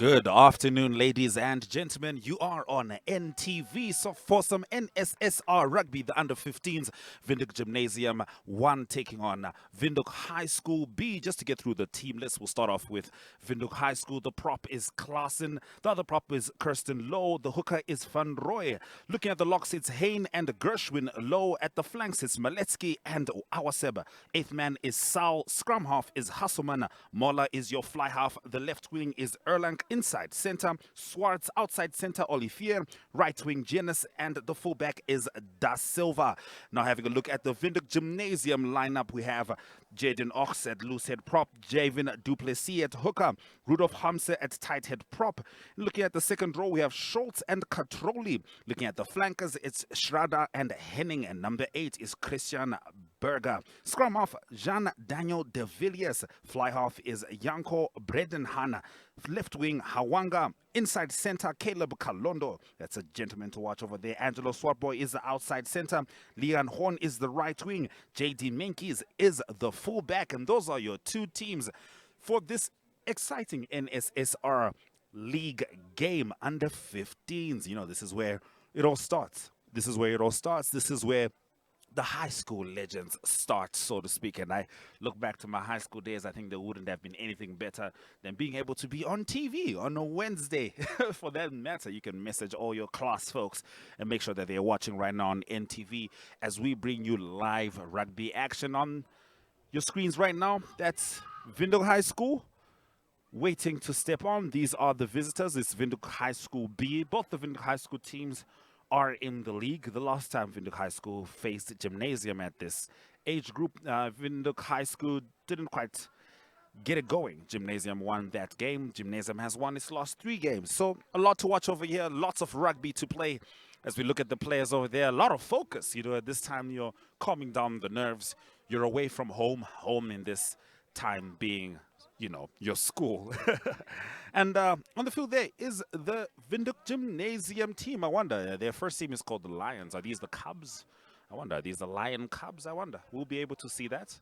Good afternoon, ladies and gentlemen. You are on NTV. So for some NSSR rugby, the under-15s, Windhoek Gymnasium 1 taking on Windhoek High School B. Just to get through the team list, we'll start off with Windhoek High School. The prop is Klaassen. The other prop is Kirsten Lowe. The hooker is Van Roy. Looking at the locks, it's Hain and Gershwin. Low at the flanks, it's Maletsky and Awaseb. Eighth man is Sal. Scrum half is Hasselman. Mola is your fly half. The left wing is Erlang. Inside center, Swartz. Outside center, Olivier. Right wing, Janus. And the fullback is Da Silva. Now having a look at the Windhoek Gymnasium lineup, we have Jaden Ox at loose head prop, Javin Duplessis at hooker, Rudolf Hamse at tight head prop. Looking at the second row, we have Schultz and Katroli. Looking at the flankers, it's Schrader and Henning. And number 8 is Christian Berger. Scrum half, Jean-Daniel de Villiers. Fly half is Janko Bredenhan. Left wing, Hawanga. Inside center, Caleb Kalondo. That's a gentleman to watch over there. Angelo Swartboy is the outside center. Leon Horn is the right wing. JD Menkes is the fullback. And those are your two teams for this exciting NSSR League game under 15s. You know, this is where it all starts. This is where the high school legends start, so to speak. And I look back to my high school days, I think there wouldn't have been anything better than being able to be on TV on a Wednesday. For that matter, you can message all your class folks and make sure that they're watching right now on NTV as we bring you live rugby action on your screens right now. That's Windhoek High School waiting to step on. These are the visitors. It's Windhoek High School B. Both the Windhoek High School teams are in the league. The last time Windhoek High School faced Gymnasium at this age group, Windhoek High School didn't quite get it going. Gymnasium won that game. Gymnasium has won its last 3 games. So a lot to watch over here, lots of rugby to play as we look at the players over there. A lot of focus. You know, at this time you're calming down the nerves. You're away from home in this time being, you know, your school. And on the field there is the Windhoek Gymnasium team. I wonder, their first team is called the Lions. Are these the Cubs? I wonder, are these the Lion Cubs? I wonder. We'll be able to see that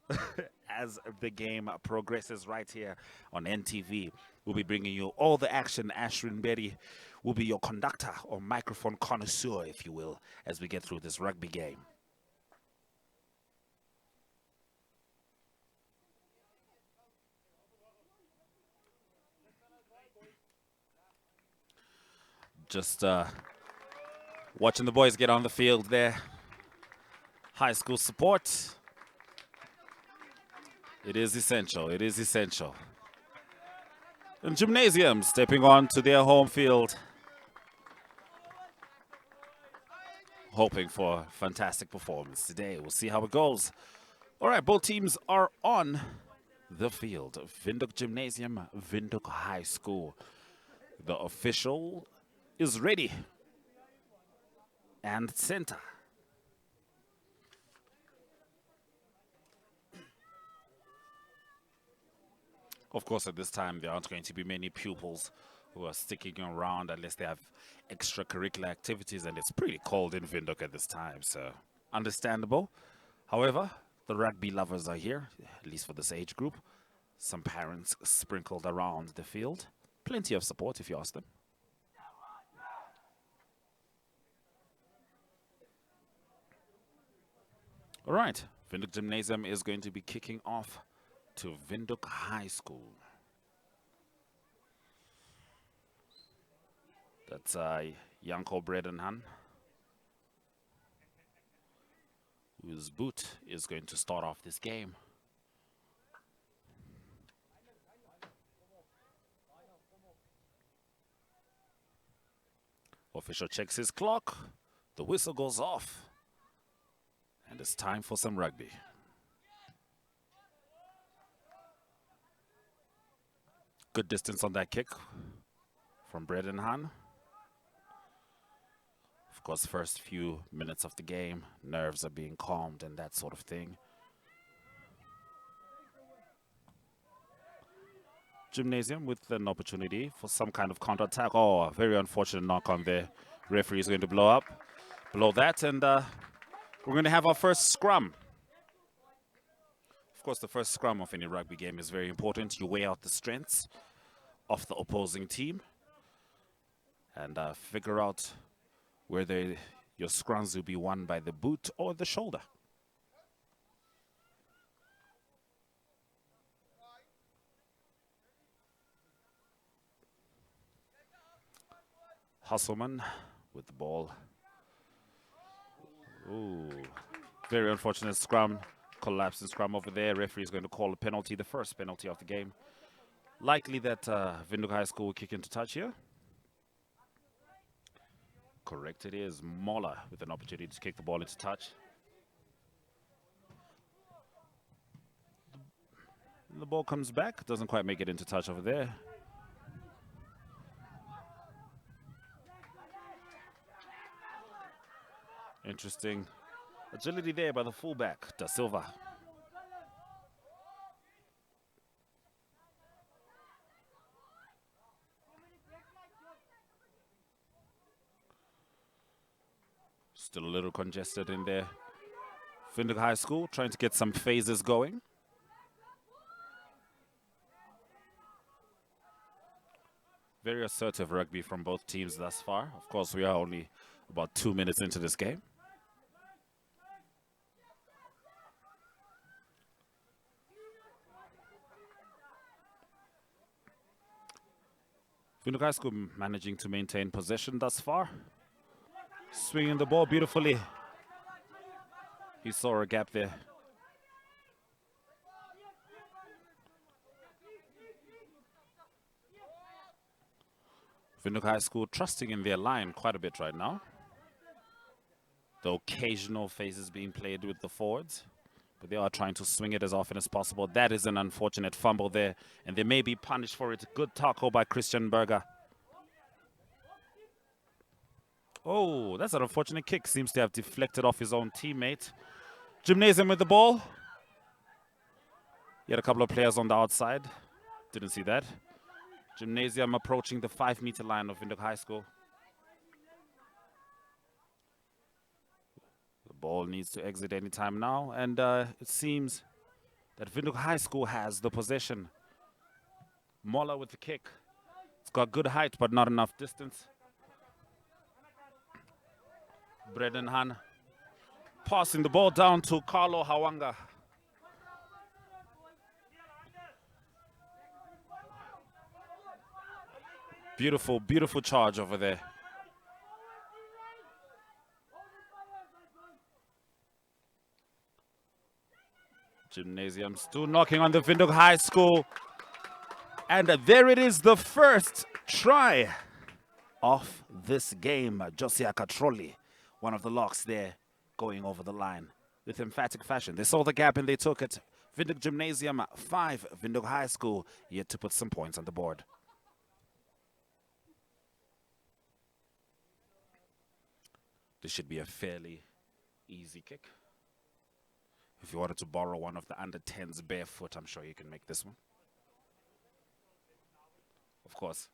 as the game progresses right here on NTV. We'll be bringing you all the action. Ashwin Berry will be your conductor or microphone connoisseur, if you will, as we get through this rugby game. Just watching the boys get on the field there. High school support. It is essential. It is essential. And Gymnasium stepping on to their home field. Hoping for a fantastic performance today. We'll see how it goes. All right, both teams are on the field. Windhoek Gymnasium, Windhoek High School. The official is ready and center. Of course, at this time, there aren't going to be many pupils who are sticking around unless they have extracurricular activities, and it's pretty cold in Windhoek at this time, so understandable. However, the rugby lovers are here, at least for this age group. Some parents sprinkled around the field. Plenty of support if you ask them. All right, Windhoek Gymnasium is going to be kicking off to Windhoek High School. That's Janko Bredenhan, whose boot is going to start off this game. Official checks his clock. The whistle goes off. And it's time for some rugby. Good distance on that kick from Bredenhan. Of course, first few minutes of the game, nerves are being calmed and that sort of thing. Gymnasium with an opportunity for some kind of counter-attack. Oh, very unfortunate knock on there. Referee is going to blow that, and we're going to have our first scrum. Of course, the first scrum of any rugby game is very important. You weigh out the strengths of the opposing team. and figure out whether your scrums will be won by the boot or the shoulder. Hustleman with the ball. Ooh, very unfortunate scrum. Collapse in scrum over there. Referee is going to call a penalty, the first penalty of the game. Likely that Windhoek High School will kick into touch here. Correct, it is Mola with an opportunity to kick the ball into touch. The ball comes back, doesn't quite make it into touch over there. Interesting agility there by the fullback, Da Silva. Still a little congested in there. Windhoek High School trying to get some phases going. Very assertive rugby from both teams thus far. Of course, we are only about 2 minutes into this game. Windhoek High School managing to maintain possession thus far. Swinging the ball beautifully. He saw a gap there. Windhoek High School trusting in their line quite a bit right now. The occasional phases being played with the forwards, but they are trying to swing it as often as possible. That is an unfortunate fumble there, and they may be punished for it. Good tackle by Christian Berger. Oh, that's an unfortunate kick. Seems to have deflected off his own teammate. Gymnasium with the ball. He had a couple of players on the outside. Didn't see that. Gymnasium approaching the 5-meter line of Windhoek High School. The ball needs to exit any time now, and it seems that Windhoek High School has the possession. Mola with the kick. It's got good height, but not enough distance. Brendan Han passing the ball down to Carlo Hawanga. Beautiful, beautiful charge over there. Gymnasium still knocking on the Windhoek High School. And there it is, the first try of this game. Josia Katroli, one of the locks there, going over the line with emphatic fashion. They saw the gap and they took it. Windhoek Gymnasium 5, Windhoek High School yet to put some points on the board. This should be a fairly easy kick. If you wanted to borrow one of the under-10s barefoot, I'm sure you can make this one. Of course,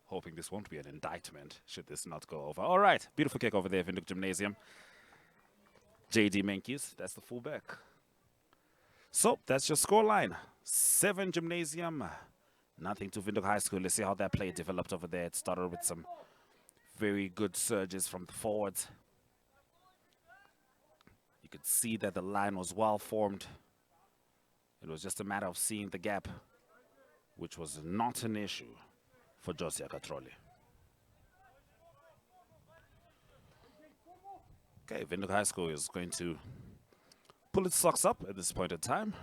hoping this won't be an indictment should this not go over. All right, beautiful kick over there, Windhoek Gymnasium. JD Menkes, that's the fullback. So that's your scoreline. 7 Gymnasium, nothing to Windhoek High School. Let's see how that play developed over there. It started with some very good surges from the forwards. You could see that the line was well formed. It was just a matter of seeing the gap, which was not an issue for Josia Katroli. Okay, Windhoek High School is going to pull its socks up at this point in time.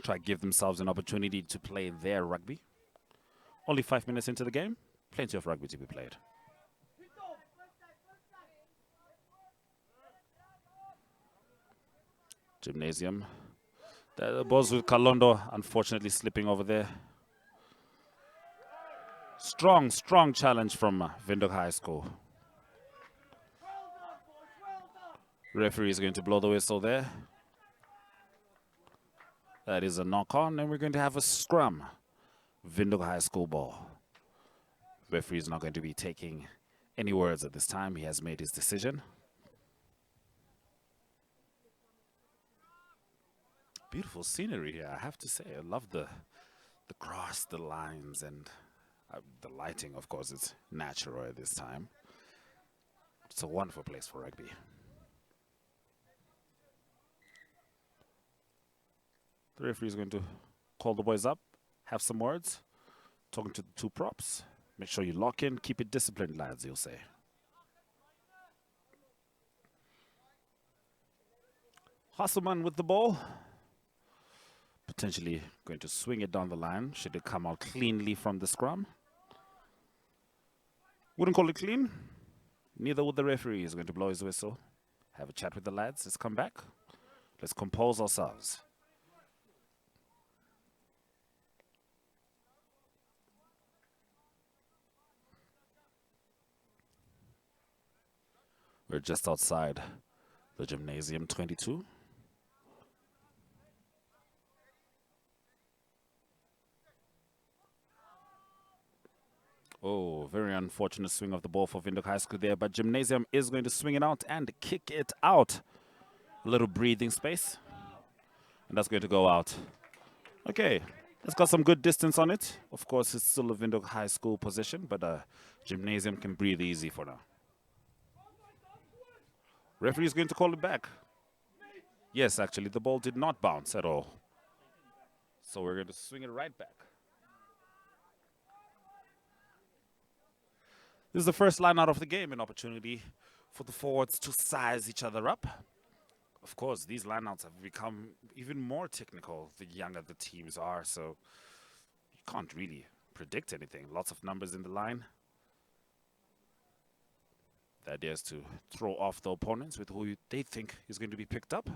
Try to give themselves an opportunity to play their rugby. Only 5 minutes into the game, plenty of rugby to be played. Gymnasium. The balls with Kalondo, unfortunately slipping over there. Strong, strong challenge from Windhoek High School. Referee is going to blow the whistle there. That is a knock-on, and we're going to have a scrum. Windhoek High School ball. Referee is not going to be taking any words at this time. He has made his decision. Beautiful scenery here, I have to say. I love the grass, the lines, and The lighting, of course, is natural at this time. It's a wonderful place for rugby. The referee is going to call the boys up, have some words, talking to the two props. Make sure you lock in, keep it disciplined, lads, he'll say. Hasselman with the ball. Potentially going to swing it down the line. Should it come out cleanly from the scrum? Wouldn't call it clean. Neither would the referee. He's going to blow his whistle. Have a chat with the lads. Let's come back. Let's compose ourselves. We're just outside the Gymnasium 22. Oh, very unfortunate swing of the ball for Windhoek High School there, but Gymnasium is going to swing it out and kick it out. A little breathing space, and that's going to go out. Okay, it's got some good distance on it. Of course, it's still a Windhoek High School position, but Gymnasium can breathe easy for now. Referee is going to call it back. Yes, actually, the ball did not bounce at all. So we're going to swing it right back. This is the first line out of the game, an opportunity for the forwards to size each other up. Of course, these lineouts have become even more technical the younger the teams are, so you can't really predict anything. Lots of numbers in the line. The idea is to throw off the opponents with who they think is going to be picked up.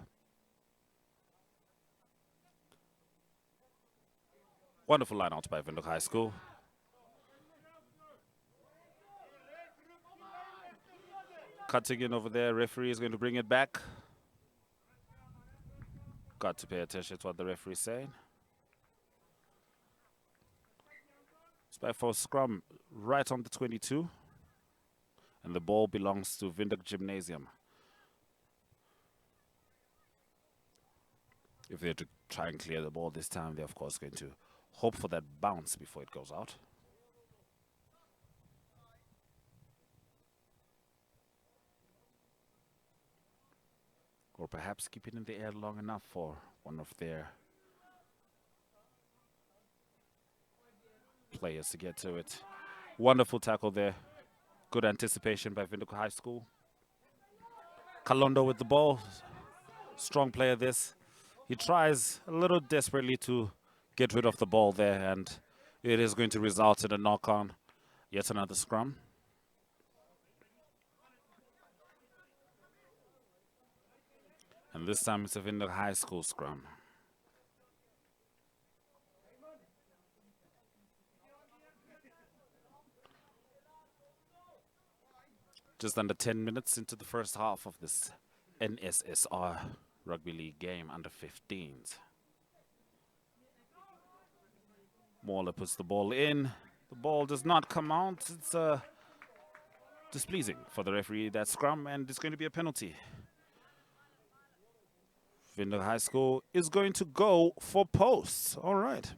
Wonderful lineout by Windhoek High School. Cutting in over there, referee is going to bring it back. Got to pay attention to what the referee is saying. It's back for a scrum right on the 22. And the ball belongs to Windhoek Gymnasium. If they're to try and clear the ball this time, they're of course going to hope for that bounce before it goes out. Or perhaps keep it in the air long enough for one of their players to get to it. Wonderful tackle there. Good anticipation by Windhoek High School. Kalondo with the ball. Strong player this. He tries a little desperately to get rid of the ball there, and it is going to result in a knock-on. Yet another scrum. And this time it's a Windhoek High School scrum. Just under 10 minutes into the first half of this NSSR Rugby League game under 15s. Mauler puts the ball in. The ball does not come out. It's displeasing for the referee, that scrum, and it's going to be a penalty. Windhoek High School is going to go for posts. All right.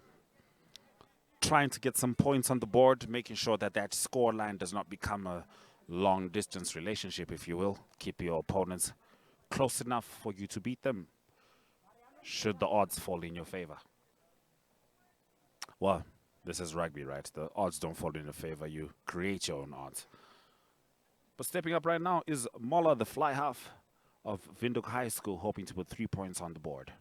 Trying to get some points on the board, making sure that that score line does not become a long distance relationship, if you will. Keep your opponents close enough for you to beat them, should the odds fall in your favor. Well, this is rugby, right? The odds don't fall in your favor. You create your own odds. But stepping up right now is Moller, the fly half of Windhoek High School, hoping to put 3 points on the board.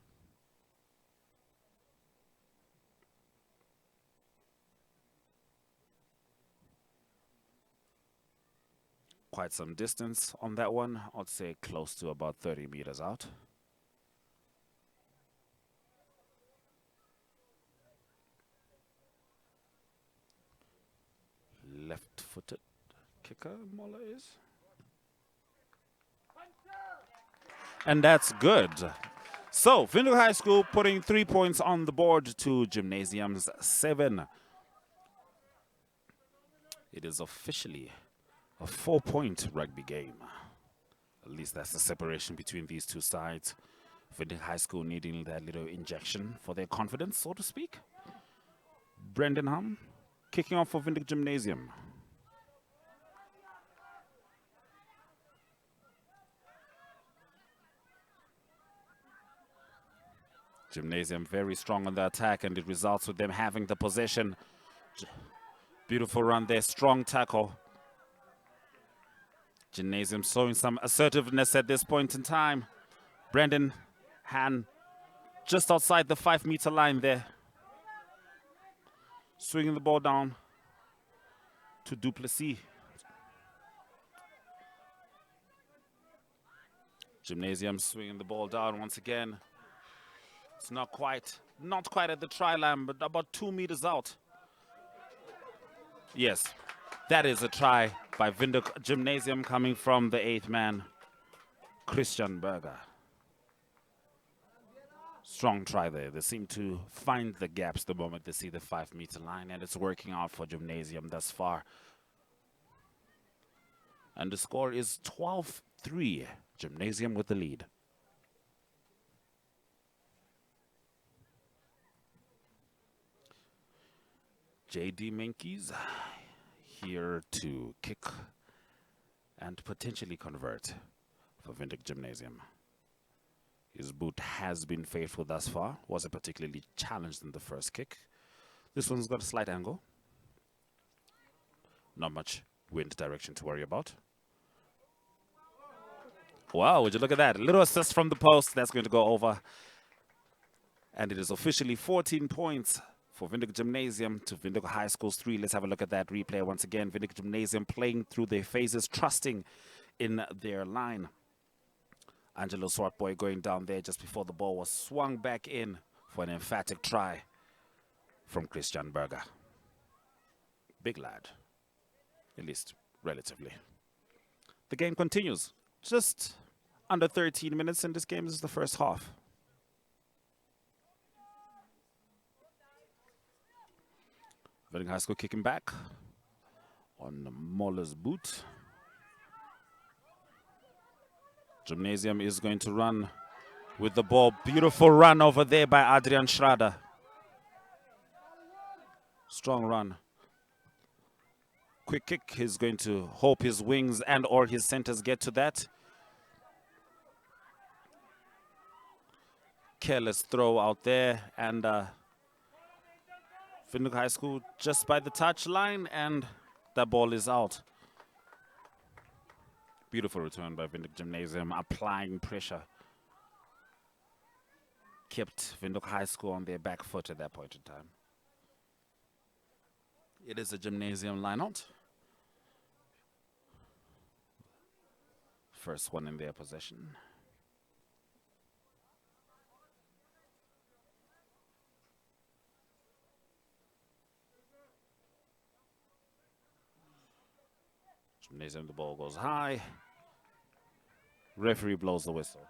Quite some distance on that one. I'd say close to about 30 meters out. Left-footed kicker, Moller is. And that's good. So, Windhoek High School putting 3 points on the board to Gymnasium's 7. It is officially a 4-point rugby game. At least that's the separation between these two sides. Windhoek High School needing that little injection for their confidence, so to speak. Brendan Hum Kicking off for Vinduk Gymnasium. Gymnasium very strong on the attack, and it results with them having the possession. Beautiful run there, strong tackle. Gymnasium showing some assertiveness at this point in time. Brandon Han just outside the 5-meter line there. Swinging the ball down to Duplessis. Gymnasium swinging the ball down once again. It's not quite at the try line, but about 2 meters out. Yes, that is a try by Vinduk Gymnasium coming from the 8th man, Christian Berger. Strong try there. They seem to find the gaps the moment they see the 5-meter line, and it's working out for Gymnasium thus far. And the score is 12-3. Gymnasium with the lead. J.D. Menkies here to kick and potentially convert for Vinduk Gymnasium. His boot has been faithful thus far. Wasn't particularly challenged in the first kick. This one's got a slight angle. Not much wind direction to worry about. Wow, would you look at that? A little assist from the post. That's going to go over. And it is officially 14 points for Vinduk Gymnasium to Vinduk High School's 3. Let's have a look at that replay once again. Vinduk Gymnasium playing through their phases, trusting in their line. Angelo Swartboy going down there just before the ball was swung back in for an emphatic try from Christian Berger. Big lad, at least relatively. The game continues. Just under 13 minutes, and this game is the first half. Vinduk High School kicking back on Moller's boot. Gymnasium is going to run with the ball. Beautiful run over there by Adrian Schrader. Strong run. Quick kick. He's going to hope his wings and or his centers get to that. Careless throw out there, and Vinduk High School just by the touch line, and the ball is out. Beautiful return by Vinduk Gymnasium, applying pressure. Kept Vinduk High School on their back foot at that point in time. It is a Gymnasium lineout. First one in their possession. Gymnasium, the ball goes high. Referee blows the whistle.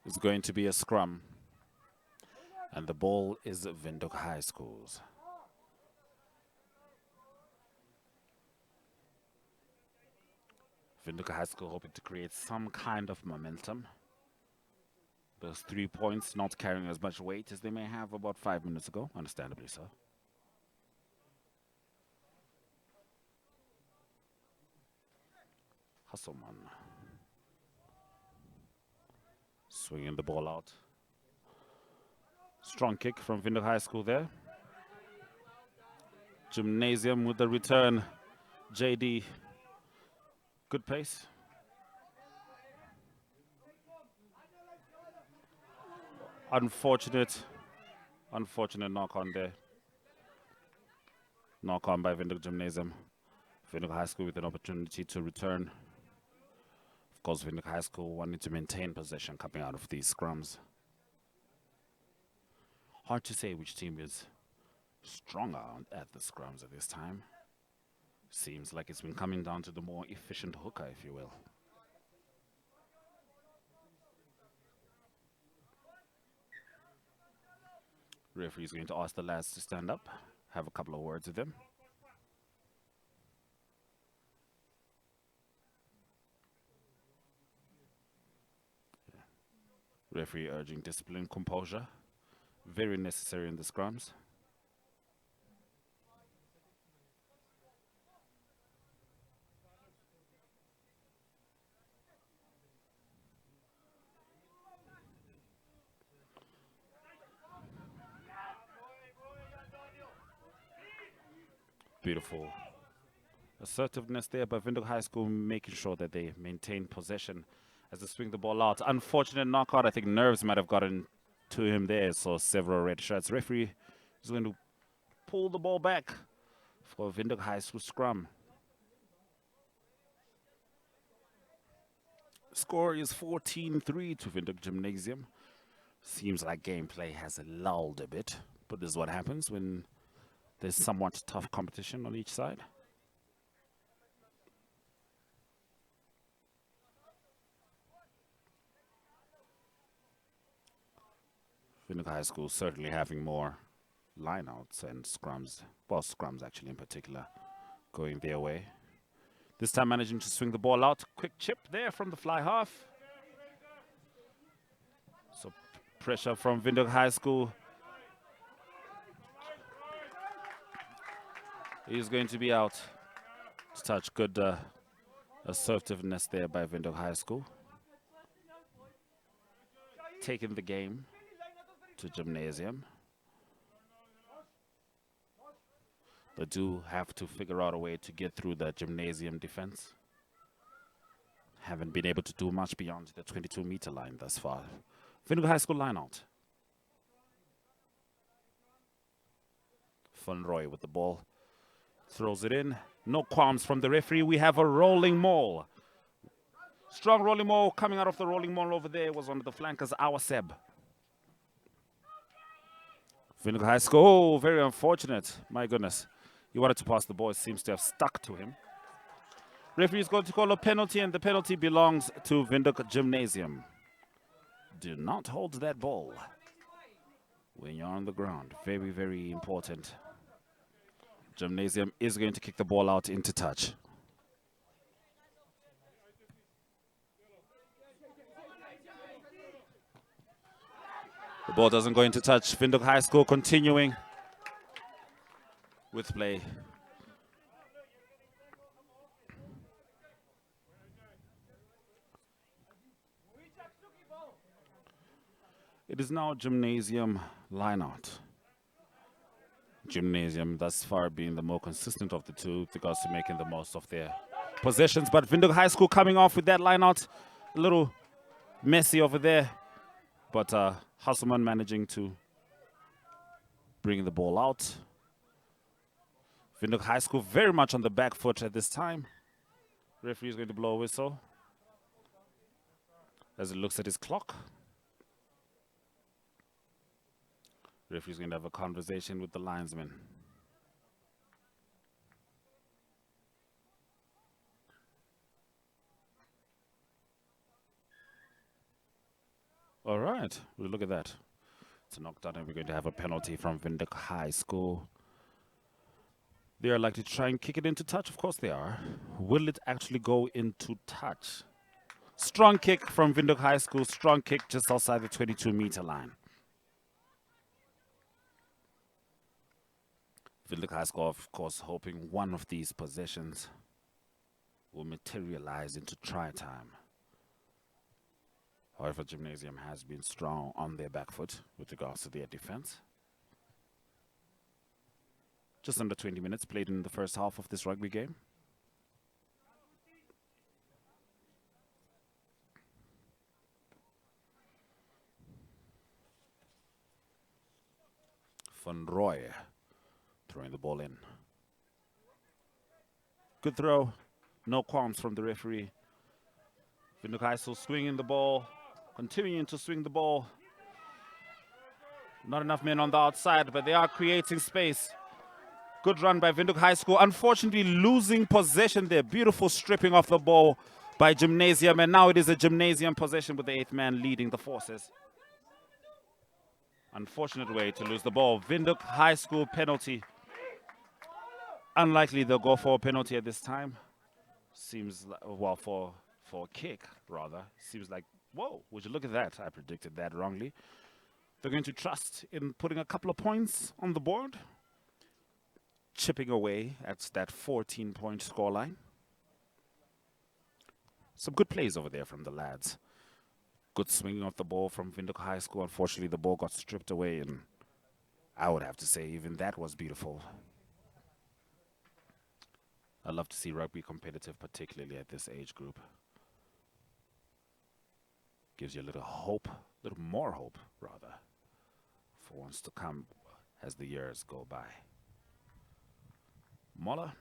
It's going to be a scrum. And the ball is Vinduk High School's. Vinduk High School hoping to create some kind of momentum. Those 3 points not carrying as much weight as they may have about 5 minutes ago, understandably so. Hasselman. Swinging the ball out. Strong kick from Vinduk High School there. Gymnasium with the return. JD. Good pace. Unfortunate knock on there. Knock on by Vinduk Gymnasium. Vinduk High School with an opportunity to return. Of course, Vinduk High School wanting to maintain possession coming out of these scrums. Hard to say which team is stronger at the scrums at this time. Seems like it's been coming down to the more efficient hooker, if you will. Referee is going to ask the lads to stand up, have a couple of words with them. Referee urging discipline, composure. Very necessary in the scrums. Beautiful assertiveness there by Windhoek High School, making sure that they maintain possession as they swing the ball out. Unfortunate knockout. I think nerves might have gotten to him there. So several red shirts. Referee is going to pull the ball back for Windhoek High School scrum. Score is 14-3 to Windhoek Gymnasium. Seems like gameplay has lulled a bit, but this is what happens when there's somewhat tough competition on each side. Windhoek High School certainly having more lineouts and scrums, well, scrums actually in particular, going their way. This time managing to swing the ball out. Quick chip there from the fly half. So pressure from Windhoek High School. He's going to be out. Touch good assertiveness there by Windhoek High School. Taking the game to Gymnasium. They do have to figure out a way to get through the Gymnasium defense. Haven't been able to do much beyond the 22-meter line thus far. Windhoek High School line out. Van Roy with the ball. Throws it in. No qualms from the referee. We have a rolling maul. Strong rolling maul coming out of the rolling maul over there was one of the flankers, our Seb. Windhoek High School, oh, very unfortunate. My goodness. He wanted to pass the ball. It seems to have stuck to him. Referee is going to call a penalty, and the penalty belongs to Windhoek Gymnasium. Do not hold that ball when you're on the ground. Very, very important. Gymnasium is going to kick the ball out into touch. The ball doesn't go into touch. Windhoek High School continuing with play. It is now Gymnasium lineout. Gymnasium thus far being the more consistent of the two with regards to making the most of their possessions. But Windhoek High School coming off with that lineout. A little messy over there. But Hasselman managing to bring the ball out. Windhoek High School very much on the back foot at this time. Referee is going to blow a whistle as he looks at his clock. Referee's going to have a conversation with the linesman. All right, we'll look at that. It's a knockdown, and we're going to have a penalty from Windhoek High School. They are likely to try and kick it into touch. Of course they are. Will it actually go into touch? Strong kick from Windhoek High School. Strong kick just outside the 22-meter line. Windhoek High School, of course, hoping one of these possessions will materialize into try time. However, Gymnasium has been strong on their back foot with regards to their defense. Just under 20 minutes played in the first half of this rugby game. Van Roy throwing the ball in. Good throw. No qualms from the referee. Windhoek High School swinging the ball. Continuing to swing the ball. Not enough men on the outside, but they are creating space. Good run by Windhoek High School. Unfortunately, losing possession there. Beautiful stripping off the ball by Gymnasium. And now it is a Gymnasium possession with the 8th man leading the forces. Unfortunate way to lose the ball. Windhoek High School penalty. Unlikely they'll go for a penalty at this time. Seems like, well, for a kick, rather. Seems like Whoa, would you look at that? I predicted that wrongly. They're going to trust in putting a couple of points on the board, chipping away at that 14-point scoreline. Some good plays over there from the lads. Good swinging of the ball from Windhoek High School. Unfortunately, the ball got stripped away, and I would have to say even that was beautiful. I love to see rugby competitive, particularly at this age group. Gives you a little hope, a little more hope, rather, for what's to come as the years go by. Mola,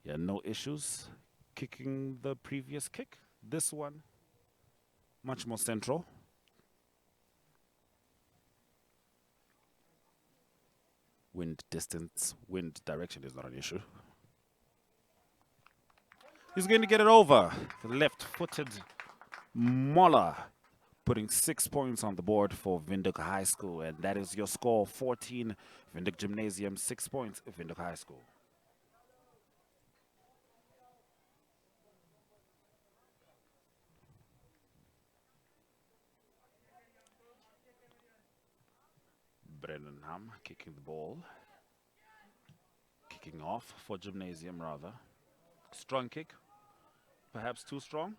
yeah, no issues kicking the previous kick. This one, much more central. Wind distance, wind direction is not an issue. He's going to get it over. The left-footed Mola putting 6 points on the board for Windhoek High School. And that is your score, 14. Windhoek Gymnasium, 6 points, Windhoek High School. Brennan Ham kicking the ball. Kicking off for Gymnasium, rather. Strong kick. Perhaps too strong.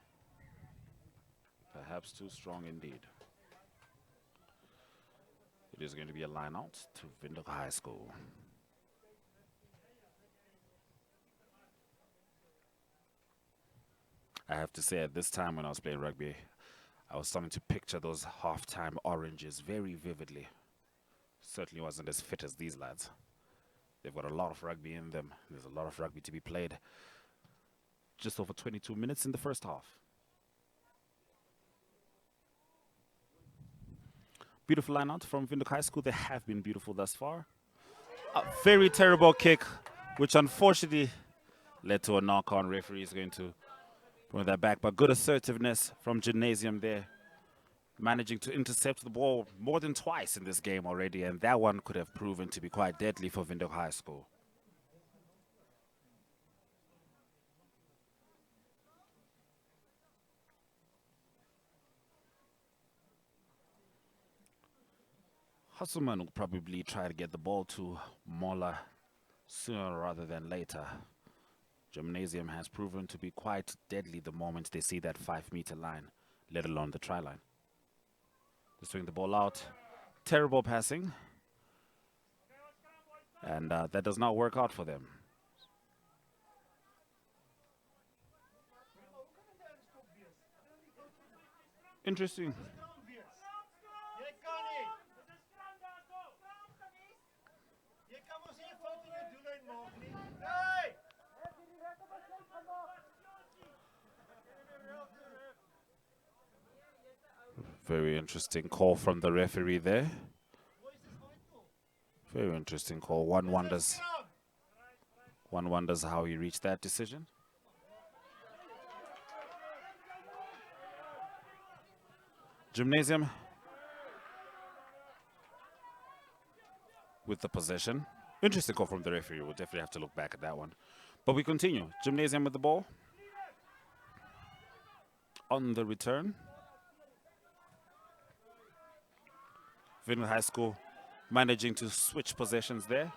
Perhaps too strong indeed. It is going to be a line out to Windhoek High School. I have to say, at this time when I was playing rugby, I was starting to picture those half-time oranges very vividly. Certainly wasn't as fit as these lads. They've got a lot of rugby in them. There's a lot of rugby to be played. Just over 22 minutes in the first half. Beautiful line out from Windhoek High School. They have been beautiful thus far. A very terrible kick, which unfortunately led to a knock-on. Referee is going to bring that back. But good assertiveness from Gymnasium there. Managing to intercept the ball more than twice in this game already. And that one could have proven to be quite deadly for Windhoek High School. Hasselman will probably try to get the ball to Mola sooner rather than later. Gymnasium has proven to be quite deadly the moment they see that 5-meter line, let alone the try line. They swing the ball out. Terrible passing. And that does not work out for them. Interesting. Very interesting call from the referee there. Very interesting call. One wonders how he reached that decision. Gymnasium with the possession. Interesting call from the referee. We'll definitely have to look back at that one. But we continue. Gymnasium with the ball. On the return. Windhoek High School managing to switch possessions there.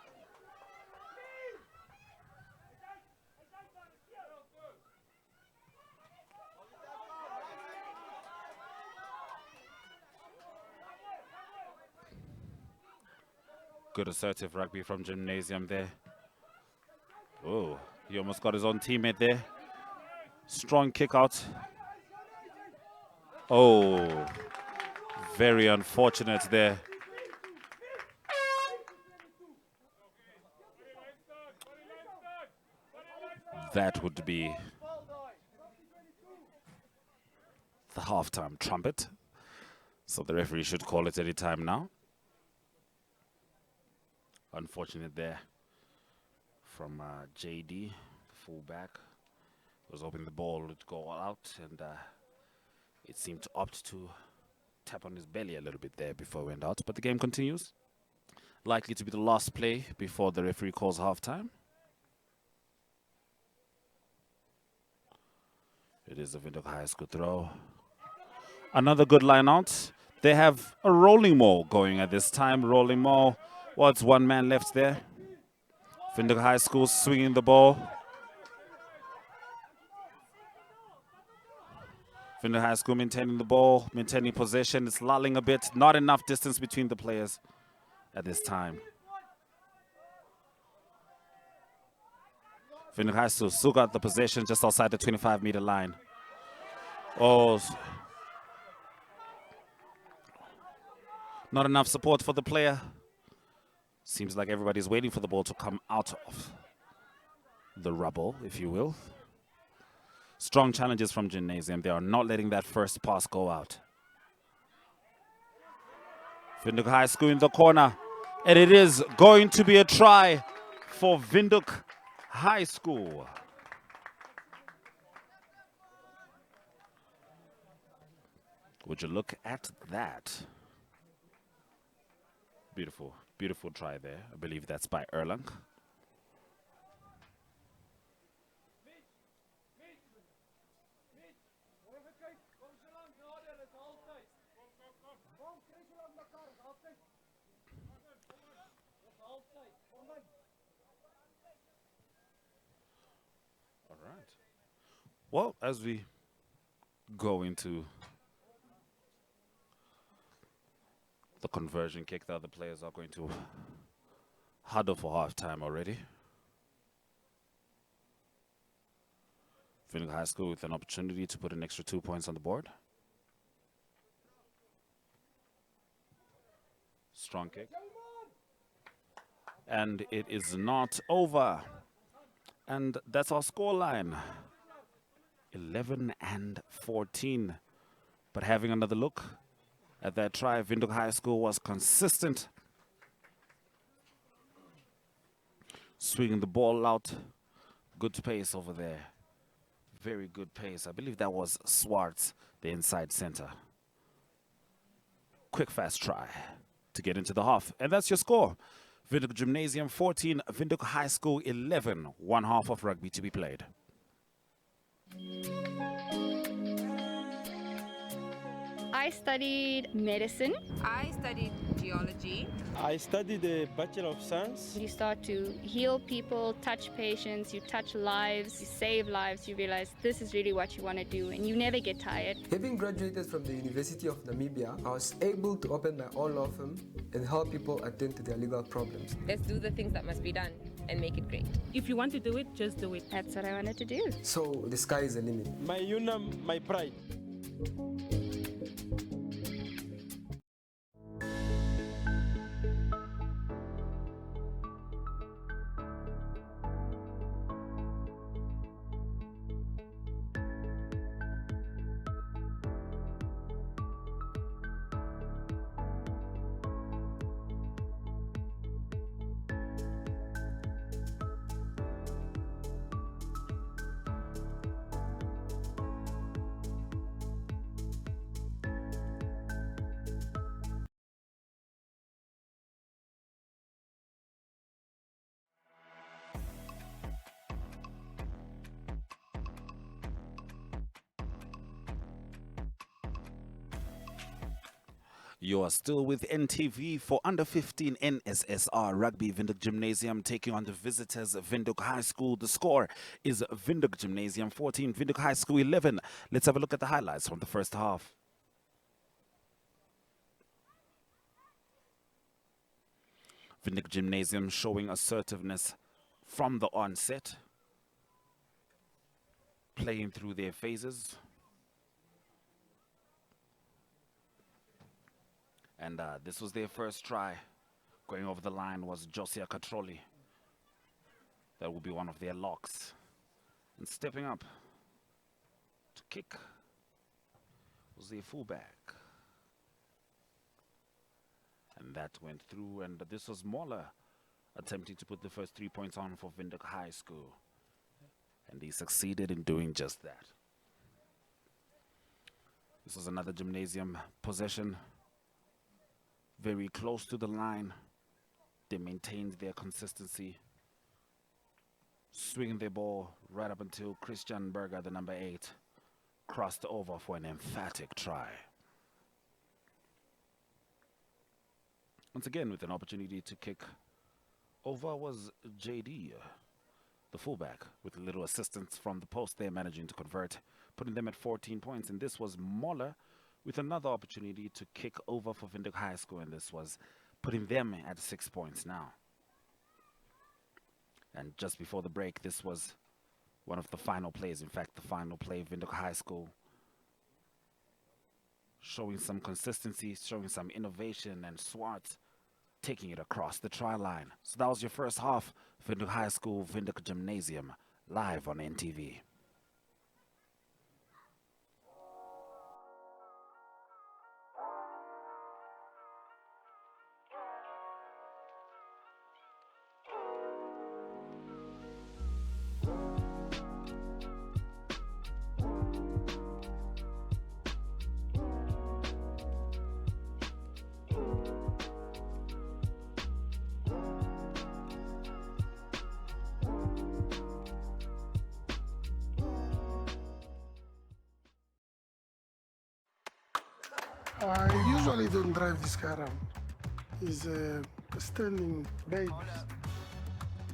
Good assertive rugby from Gymnasium there. Oh, he almost got his own teammate there. Strong kick out. Oh, very unfortunate there. That would be the halftime trumpet. So the referee should call it any time now. Unfortunate there from JD, fullback. Was hoping the ball would go out, and it seemed to opt to tap on his belly a little bit there before it went out. But the game continues. Likely to be the last play before the referee calls halftime. It is a Windhoek High School throw. Another good line out. They have a rolling maul going at this time. Rolling maul. What's one man left there? Windhoek High School swinging the ball. Windhoek High School maintaining the ball, maintaining possession. It's lulling a bit. Not enough distance between the players at this time. Windhoek High School still got the possession just outside the 25-meter line. Oh, not enough support for the player. Seems like everybody's waiting for the ball to come out of the rubble, if you will. Strong challenges from Gymnasium. They are not letting that first pass go out. Windhoek High School in the corner. And it is going to be a try for Windhoek High School. Would you look at that? Beautiful, beautiful try there. I believe that's by Erlang. All right. Well, as we go into the conversion kick, the other players are going to huddle for halftime already. Windhoek High School with an opportunity to put an extra 2 points on the board. Strong kick. And it is not over. And that's our scoreline. 11-14. But having another look at that try, Windhoek High School was consistent. Swinging the ball out. Good pace over there. Very good pace. I believe that was Swartz, the inside center. Quick, fast try to get into the half. And that's your score. Windhoek Gymnasium 14, Windhoek High School 11. One half of rugby to be played. I studied medicine. I studied geology. I studied the Bachelor of Science. You start to heal people, touch patients, you touch lives, you save lives, you realize this is really what you want to do and you never get tired. Having graduated from the University of Namibia, I was able to open my own law firm and help people attend to their legal problems. Let's do the things that must be done and make it great. If you want to do it, just do it. That's what I wanted to do. So the sky is the limit. My UNAM, my pride. You are still with NTV for under 15 NSSR Rugby. Windhoek Gymnasium taking on the visitors Windhoek High School. The score is Windhoek Gymnasium 14, Windhoek High School 11. Let's have a look at the highlights from the first half. Windhoek Gymnasium showing assertiveness from the onset, playing through their phases. And this was their first try. Going over the line was Josia Katroli. That will be one of their locks. And stepping up to kick was their fullback. And that went through, and this was Moller attempting to put the first 3 points on for Windhoek High School. And he succeeded in doing just that. This was another Gymnasium possession. Very close to the line. They maintained their consistency. Swinging their ball right up until Christian Berger, the number 8, crossed over for an emphatic try. Once again, with an opportunity to kick over was JD, the fullback, with a little assistance from the post there, managing to convert, putting them at 14 points. And this was Moller with another opportunity to kick over for Windhoek High School, and this was putting them at 6 points now. And just before the break, this was one of the final plays. In fact, the final play of Windhoek High School, showing some consistency, showing some innovation, and Swart taking it across the try line. So that was your first half. Windhoek High School, Windhoek Gymnasium, live on NTV. I usually don't drive this car around. It's a standing base.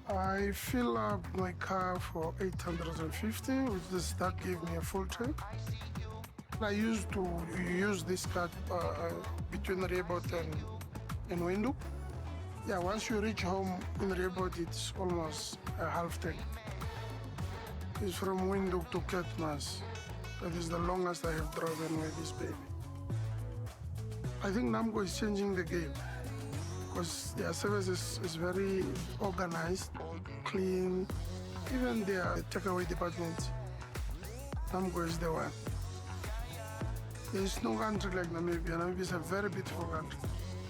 I fill up my car for 850, which that gave me a full tank. I used to use this car between Rebot and Windhoek. Yeah, once you reach home in Rebot, it's almost a half tank. It's from Windhoek to Ketmas. That is the longest I have driven with this baby. I think Namco is changing the game because their service is very organized, clean. Even their takeaway department, Namco is the one. There is no country like Namibia. Namibia is a very beautiful country.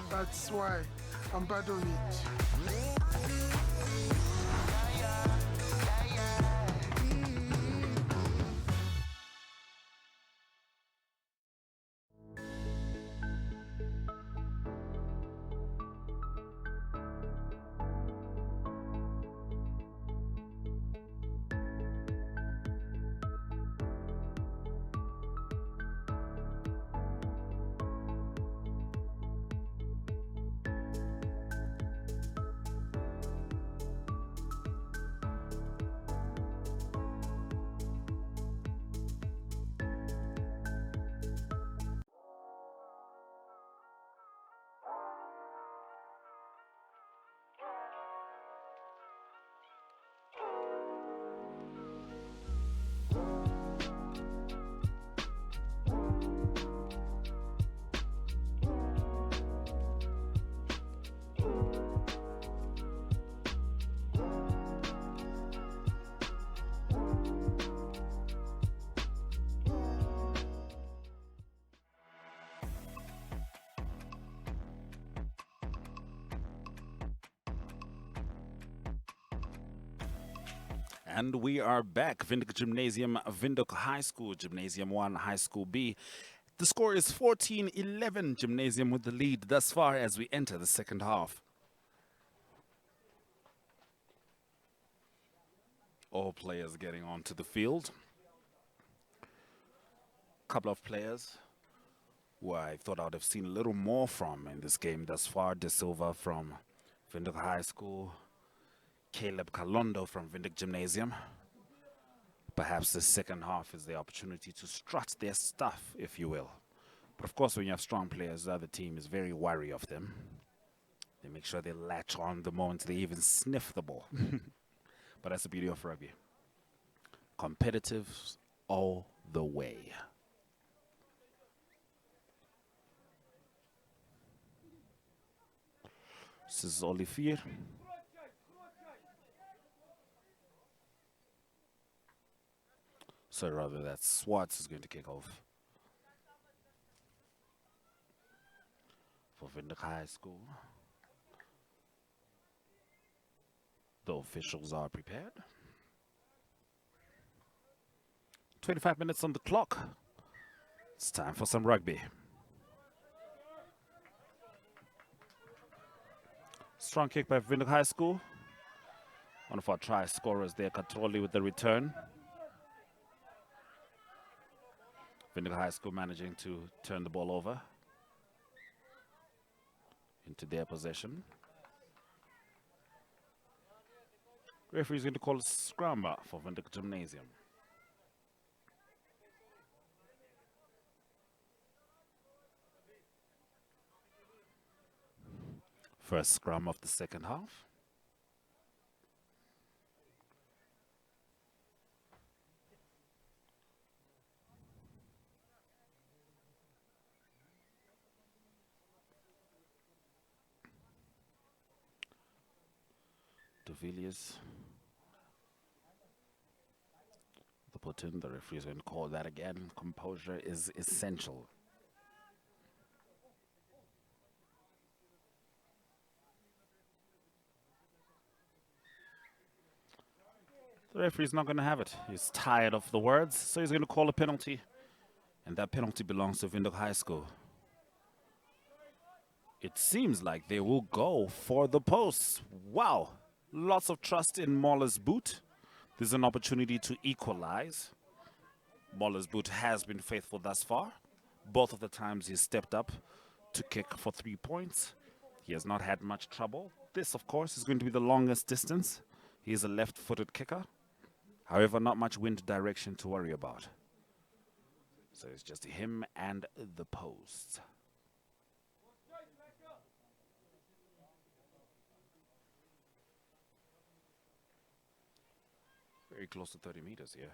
That's why I'm part of it. And we are back. Windhoek Gymnasium, Windhoek High School, Gymnasium 1, High School B. The score is 14-11, Gymnasium with the lead thus far as we enter the second half. All players getting onto the field. Couple of players who I thought I would have seen a little more from in this game thus far. De Silva from Windhoek High School. Caleb Kalondo from Windhoek Gymnasium. Perhaps the second half is the opportunity to strut their stuff, if you will. But of course, when you have strong players, the other team is very wary of them. They make sure they latch on the moment they even sniff the ball. But that's the beauty of rugby. Competitive all the way. This is Olivier. So rather that Swartz is going to kick off for Windhoek High School. The officials are prepared. 25 minutes on the clock. It's time for some rugby. Strong kick by Windhoek High School. One of our try scorers there, Katroli with the return. Windhoek High School managing to turn the ball over. into their possession. Referee is going to call a scrum for Windhoek Gymnasium. First scrum of the second half. De Villiers. The put in, the referee is going to call that again. Composure is essential. The referee's not going to have it. He's tired of the words, so he's going to call a penalty. And that penalty belongs to Windhoek High School. It seems like they will go for the posts. Wow. Lots of trust in Moller's boot. There's an opportunity to equalize. Moller's boot has been faithful thus far. Both of the times he's stepped up to kick for 3 points. He has not had much trouble. This, of course, is going to be the longest distance. He is a left-footed kicker. However, not much wind direction to worry about. So it's just him and the posts. Very close to 30 meters here.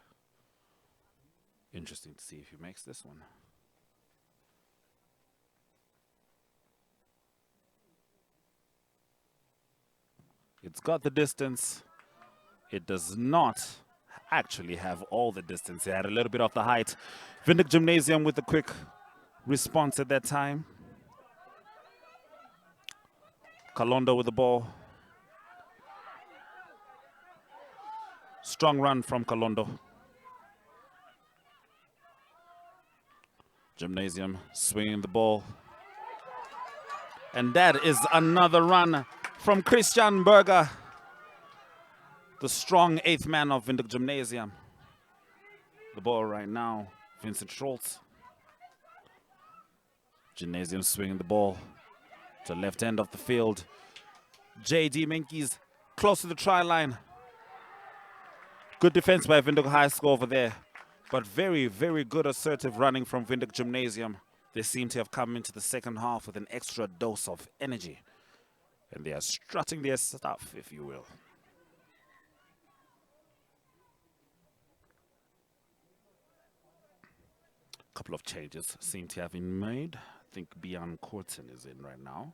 Interesting to see if he makes this one. It's got the distance. It does not actually have all the distance. It had a little bit of the height. Windhoek Gymnasium with a quick response at that time. Kalondo with the ball. Strong run from Kalondo. Gymnasium swinging the ball. And that is another run from Christian Berger, the strong 8th man of Windhoek Gymnasium. The ball right now, Vincent Schultz. Gymnasium swinging the ball to left end of the field. J.D. Menkies close to the try line. Good defense by Windhoek High School over there. But very, very good assertive running from Windhoek Gymnasium. They seem to have come into the second half with an extra dose of energy. And they are strutting their stuff, if you will. Couple of changes seem to have been made. I think Bian Korten is in right now.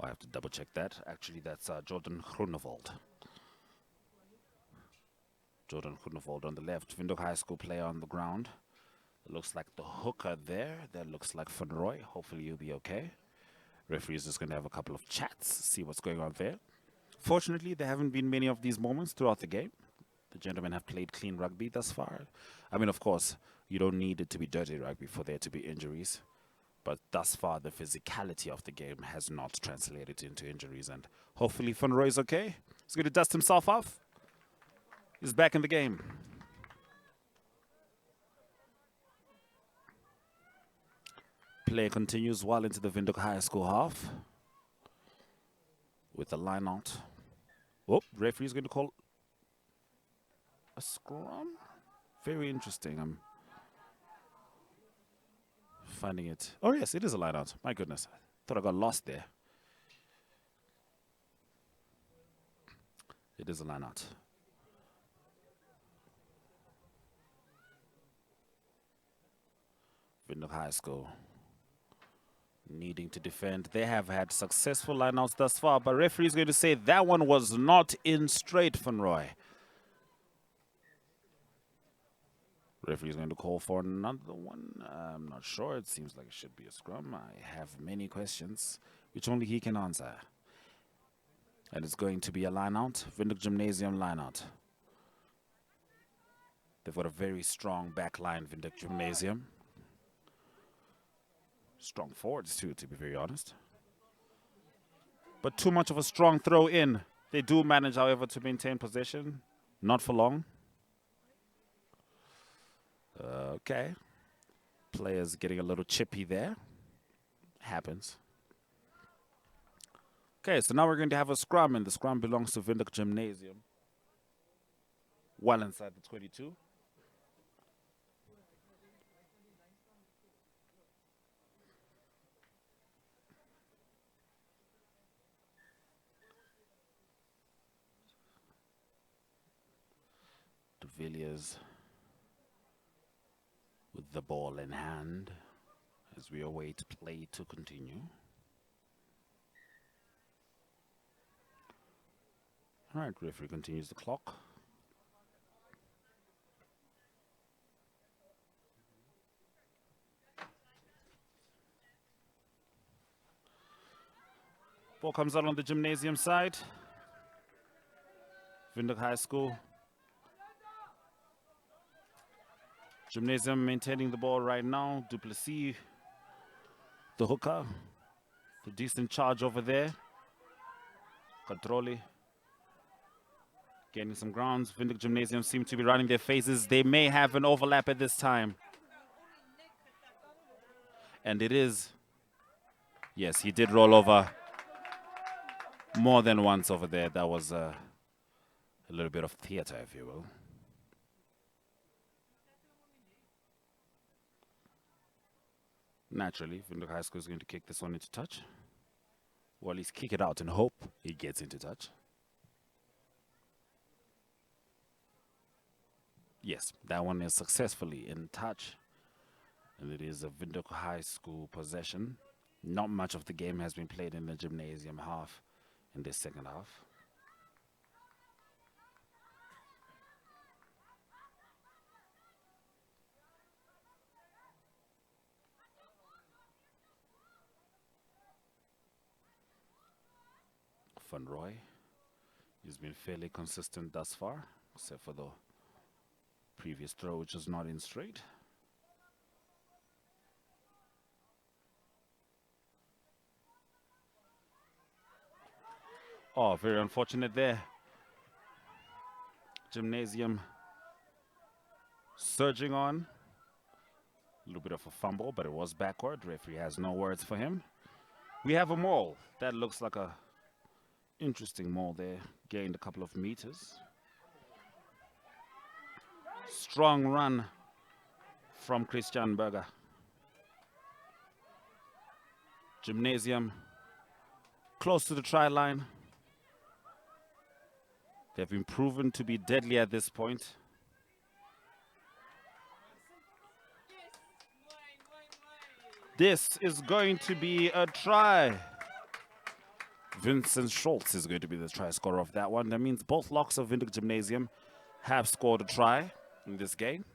I have to double check that. Actually, that's Jordan Groenewald. Jordan Groenewald on the left. Windhoek High School player on the ground. It looks like the hooker there. That looks like Van Roy. Hopefully you'll be okay. Referee is just going to have a couple of chats, see what's going on there. Fortunately, there haven't been many of these moments throughout the game. The gentlemen have played clean rugby thus far. I mean, of course, you don't need it to be dirty rugby for there to be injuries. But thus far, the physicality of the game has not translated into injuries. And hopefully Van Roy is okay. He's going to dust himself off. He's back in the game. Play continues well into the Windhoek High School half. With the line out. Oh, referee is going to call a scrum. Very interesting. I'm finding it. Oh, yes, it is a line out. My goodness. I thought I got lost there. It is a line out. Windhoek High School needing to defend. They have had successful lineouts thus far, but referee is going to say that one was not in straight, Van Roy. Referee is going to call for another one. I'm not sure. It seems like it should be a scrum. I have many questions, which only he can answer. And it's going to be a lineout, Windhoek Gymnasium lineout. They've got a very strong back line, Windhoek Gymnasium. Strong forwards too, to be very honest. But too much of a strong throw in. They do manage, however, to maintain possession. Not for long. Okay. Players getting a little chippy there. Happens. Okay, so now we're going to have a scrum, and the scrum belongs to Windhoek Gymnasium. Well inside the 22. De Villiers with the ball in hand as we await play to continue. All right, referee continues the clock. Ball comes out on the Gymnasium side. Windhoek High School. Gymnasium maintaining the ball right now. Duplessis, the hooker. The decent charge over there. Controli gaining some grounds. Windhoek Gymnasium seem to be running their phases. They may have an overlap at this time. And it is. Yes, he did roll over more than once over there. That was a little bit of theater, if you will. Naturally, Windhoek High School is going to kick this one into touch. Or at least kick it out and hope it gets into touch. Yes, that one is successfully in touch. And it is a Windhoek High School possession. Not much of the game has been played in the Gymnasium half in this second half. Van Roy has been fairly consistent thus far, except for the previous throw, which was not in straight. Oh, very unfortunate there. Gymnasium surging on. A little bit of a fumble, but it was backward. Referee has no words for him. We have a maul. That looks like a interesting maul there. Gained a couple of meters. Strong run from Christian Berger. Gymnasium close to the try line. They've been proven to be deadly at this point. This is going to be a try. Vincent Schultz is going to be the try scorer of that one. That means both locks of Windhoek Gymnasium have scored a try in this game.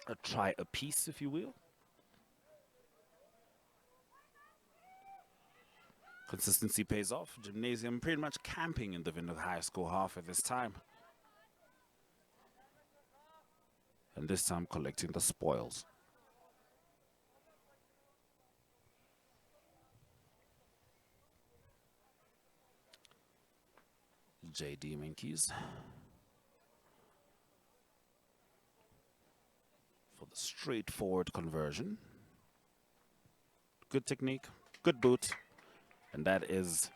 A try apiece, if you will. Consistency pays off. Gymnasium pretty much camping in the Windhoek High School half at this time. And this time collecting the spoils. J.D. Minkies for the straightforward conversion. Good technique, good boot, and that is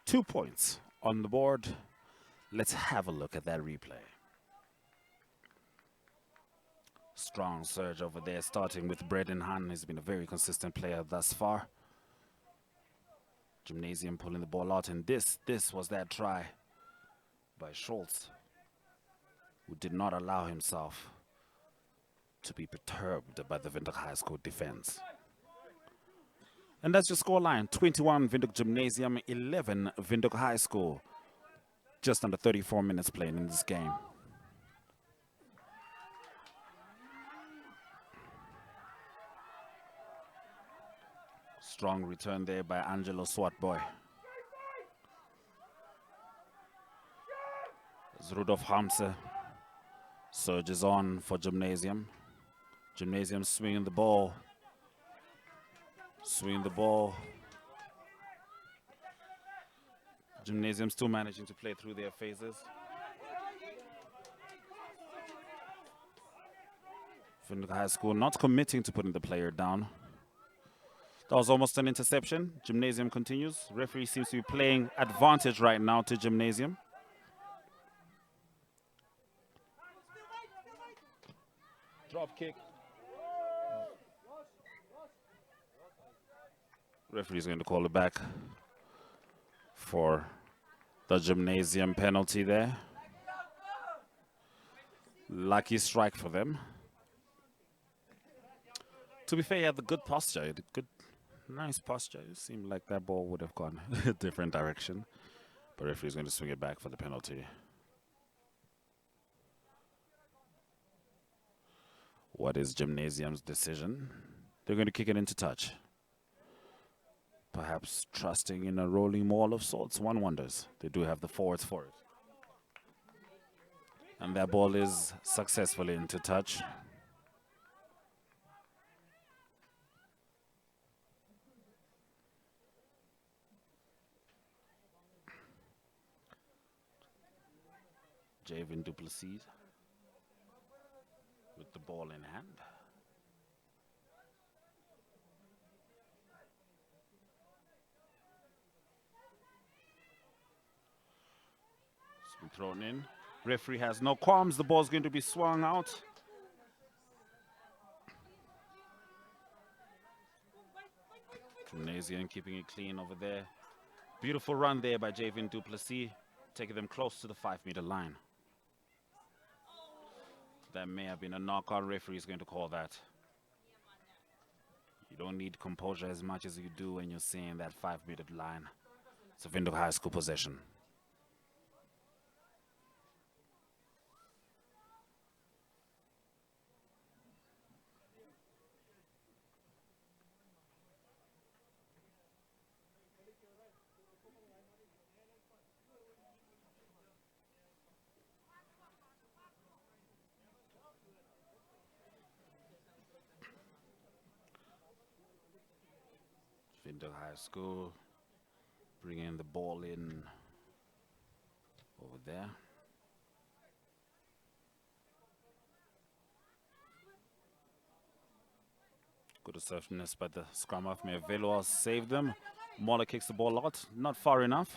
2 points on the board. Let's have a look at that replay. Strong surge over there, starting with Braden Han. He's been a very consistent player thus far. Gymnasium pulling the ball out, and this was that try by Schultz, who did not allow himself to be perturbed by the Windhoek High School defense. And that's your scoreline. 21 Windhoek Gymnasium, 11 Windhoek High School. Just under 34 minutes playing in this game. Strong return there by Angelo Swatboy. As Rudolf Hamse surges on for Gymnasium. Gymnasium swinging the ball. Swinging the ball. Gymnasium still managing to play through their phases. Windhoek High School not committing to putting the player down. That was almost an interception. Gymnasium continues. Referee seems to be playing advantage right now to Gymnasium. Drop kick. Referee's going to call it back for the Gymnasium penalty there. Lucky strike for them. To be fair, he had the good posture. He had good, nice posture. It seemed like that ball would have gone a different direction. But referee's going to swing it back for the penalty. What is Gymnasium's decision? They're going to kick it into touch. Perhaps trusting in a rolling maul of sorts. One wonders. They do have the forwards for it. And that ball is successfully into touch. Javin Duplessis with the ball in hand. It's been thrown in. Referee has no qualms. The ball's going to be swung out. Gymnasium keeping it clean over there. Beautiful run there by Javin Duplessis, taking them close to the 5-meter line. That may have been a knockout. Referee is going to call that. You don't need composure as much as you do when you're seeing that 5-meter line. It's a Windhoek High School possession. Windhoek High School bringing the ball in over there. Good assertiveness by the scrum half. Velo saved them. Moller kicks the ball out, not far enough.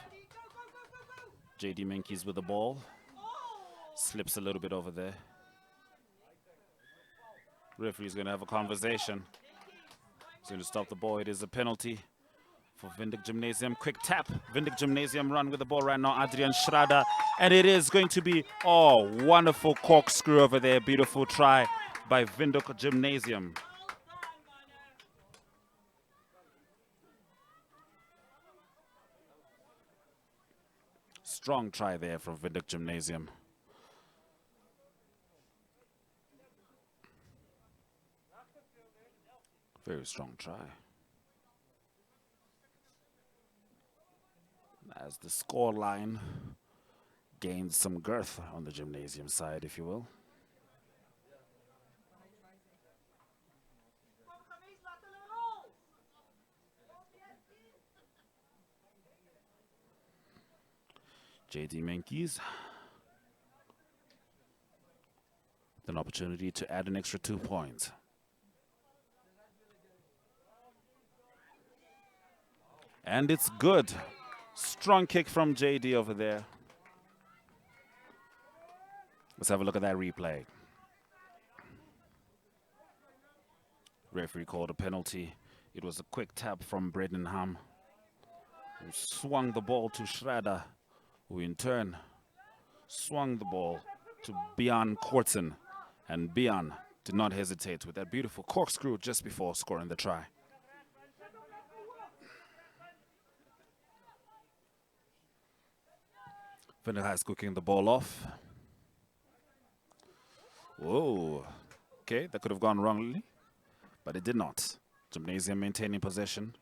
JD Menke's with the ball. Slips a little bit over there. Referee's going to have a conversation. He's going to stop the ball. It is a penalty for Windhoek Gymnasium. Quick tap. Windhoek Gymnasium run with the ball right now. Adrian Schrader. And it is going to be, oh, wonderful corkscrew over there. Beautiful try by Windhoek Gymnasium. Strong try there from Windhoek Gymnasium. Very strong try. As the score line gains some girth on the Gymnasium side, if you will. JD Menkes. An opportunity to add an extra 2 points. And it's good. Strong kick from JD over there. Let's have a look at that replay. Referee called a penalty. It was a quick tap from Braden Ham, who swung the ball to Schrader, who in turn swung the ball to Bian Kortsen. And Bian did not hesitate with that beautiful corkscrew just before scoring the try. Windhoek High School kicking the ball off. Whoa. Okay, that could have gone wrongly, but it did not. Gymnasium maintaining possession,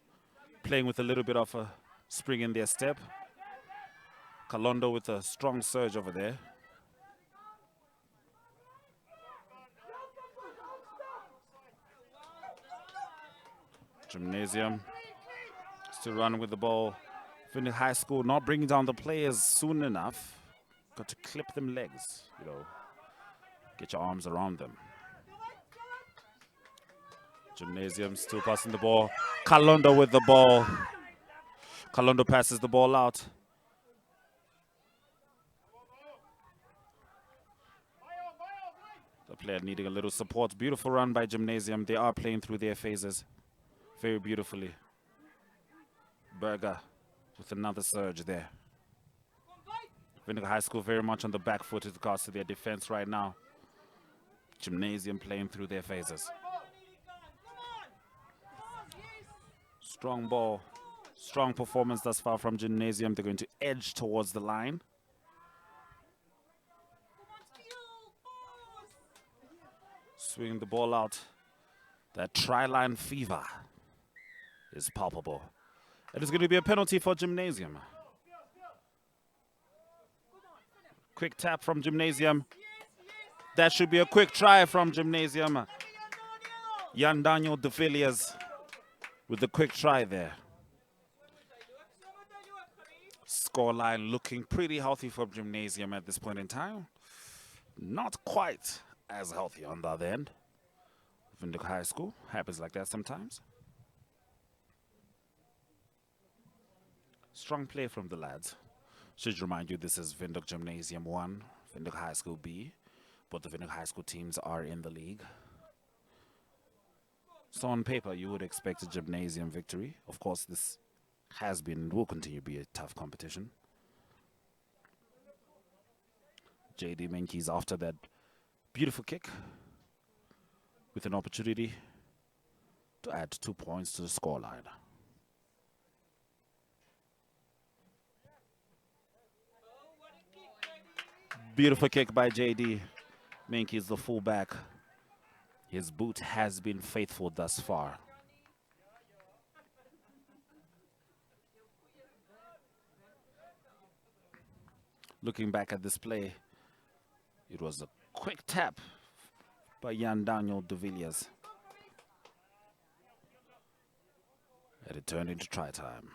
playing with a little bit of a spring in their step. Kalondo with a strong surge over there. Gymnasium still running with the ball. Windhoek High School not bringing down the players soon enough. Got to clip them legs, you know, get your arms around them. Gymnasium still passing the ball. Kalondo with the ball. Kalondo passes the ball out. The player needing a little support. Beautiful run by Gymnasium. They are playing through their phases very beautifully. Berger with another surge there. Windhoek High School very much on the back foot with regards to their defense right now. Gymnasium playing through their phases. Strong ball. Strong performance thus far from Gymnasium. They're going to edge towards the line. Swinging the ball out. That try-line fever is palpable. It is going to be a penalty for Gymnasium. Quick tap from Gymnasium. That should be a quick try from Gymnasium. Jan Daniel de Villiers with the quick try there. Scoreline looking pretty healthy for Gymnasium at this point in time. Not quite as healthy on the other end. Windhoek High School happens like that sometimes. Strong play from the lads. Should remind you this is Windhoek Gymnasium 1, Windhoek High School B. Both the Windhoek High School teams are in the league. So on paper, you would expect a Gymnasium victory. Of course, this has been and will continue to be a tough competition. JD Menke's after that beautiful kick with an opportunity to add 2 points to the scoreline. Beautiful kick by JD. Menke is the fullback. His boot has been faithful thus far. Looking back at this play, it was a quick tap by Jan Daniel de Villiers. And it turned into try time.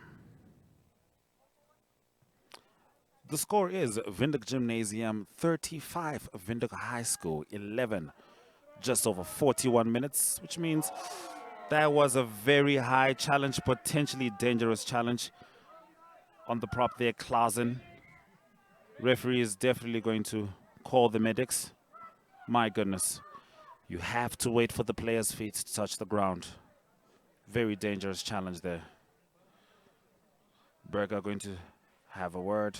The score is Windhoek Gymnasium 35, Windhoek High School 11. Just over 41 minutes, which means that was a very high challenge, potentially dangerous challenge on the prop there, Klaasen. Referee is definitely going to call the medics. My goodness. You have to wait for the player's feet to touch the ground. Very dangerous challenge there. Berger going to have a word.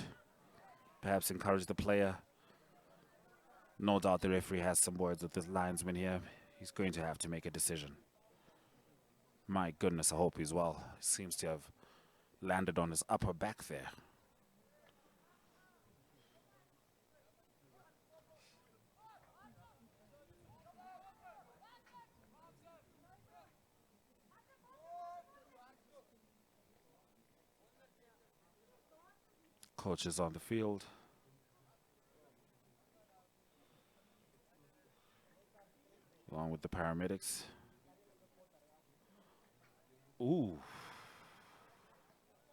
Perhaps encourage the player. No doubt the referee has some words with the linesman here. He's going to have to make a decision. My goodness, I hope he's well. He seems to have landed on his upper back there. Coach is on the field. Along with the paramedics. Ooh.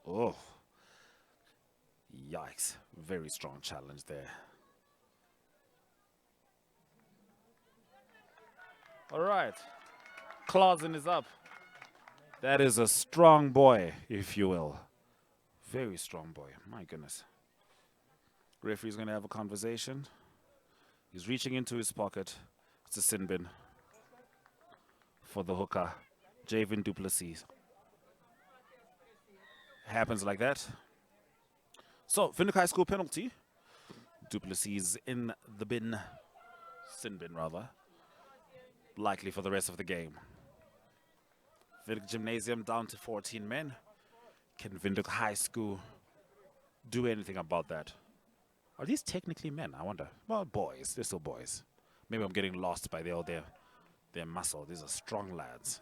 Oh. Yikes. Very strong challenge there. All right. Klaasen is up. That is a strong boy, if you will. Very strong boy. My goodness. Referee's going to have a conversation. He's reaching into his pocket. It's a sin bin for the hooker, Javin Duplessis. Happens like that. So, Windhoek High School penalty. Duplessis in the bin. Sin bin, rather. Likely for the rest of the game. Windhoek Gymnasium down to 14 men. Can Windhoek High School do anything about that? Are these technically men, I wonder? Well, boys. They're still boys. Maybe I'm getting lost by their muscle. These are strong lads.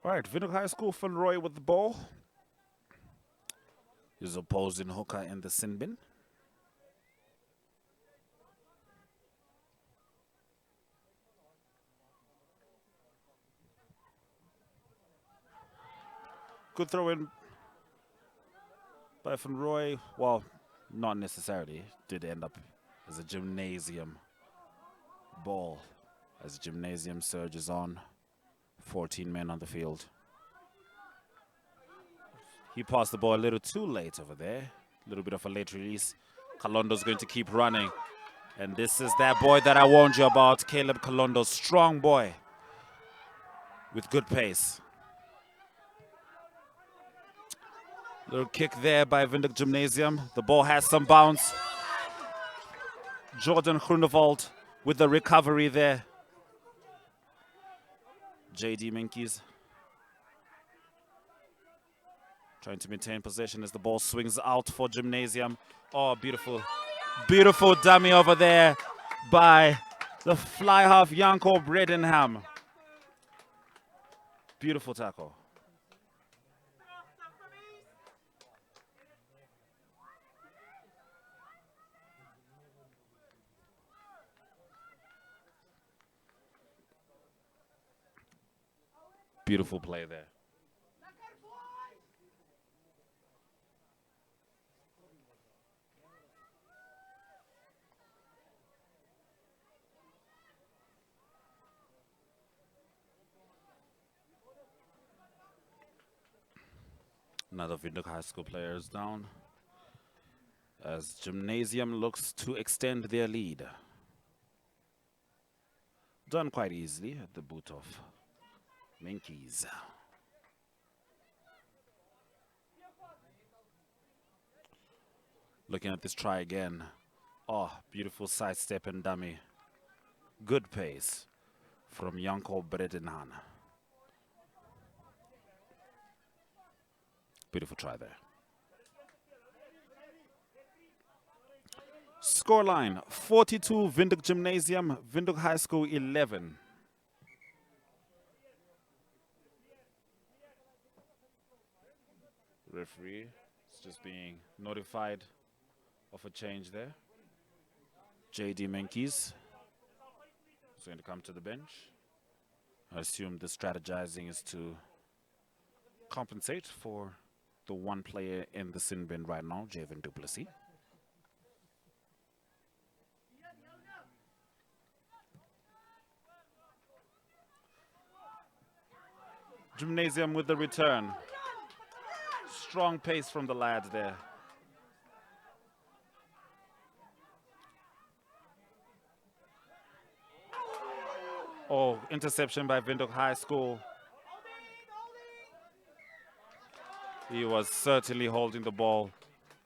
All right, Windhoek High School, Van Roy with the ball. His opposing hooker in the sin bin. Good throw in by Van Roy. Well, not necessarily. Did end up as a Gymnasium ball as Gymnasium surges on. 14 men on the field. He passed the ball a little too late over there. A little bit of a late release. Kalondo's going to keep running. And this is that boy that I warned you about, Caleb Kalondo. Strong boy with good pace. Little kick there by Windhoek Gymnasium. The ball has some bounce. Jordan Groenewald with the recovery there. JD Minkies trying to maintain possession as the ball swings out for Gymnasium. Oh, beautiful. Beautiful dummy over there by the fly half Janko Bredenham. Beautiful tackle. Beautiful play there. Another Windhoek High School player is down as Gymnasium looks to extend their lead. Done quite easily at the boot of Minkies. Looking at this try again. Oh, beautiful sidestep and dummy. Good pace from Janko Bredenhan. Beautiful try there. Scoreline 42 Windhoek Gymnasium, Windhoek High School 11. Referee is just being notified of a change there. JD Menkies is going to come to the bench. I assume the strategizing is to compensate for the one player in the sin bin right now, Javen Duplessis. Gymnasium with the return. Strong pace from the lads there. Oh, interception by Windhoek High School. He was certainly holding the ball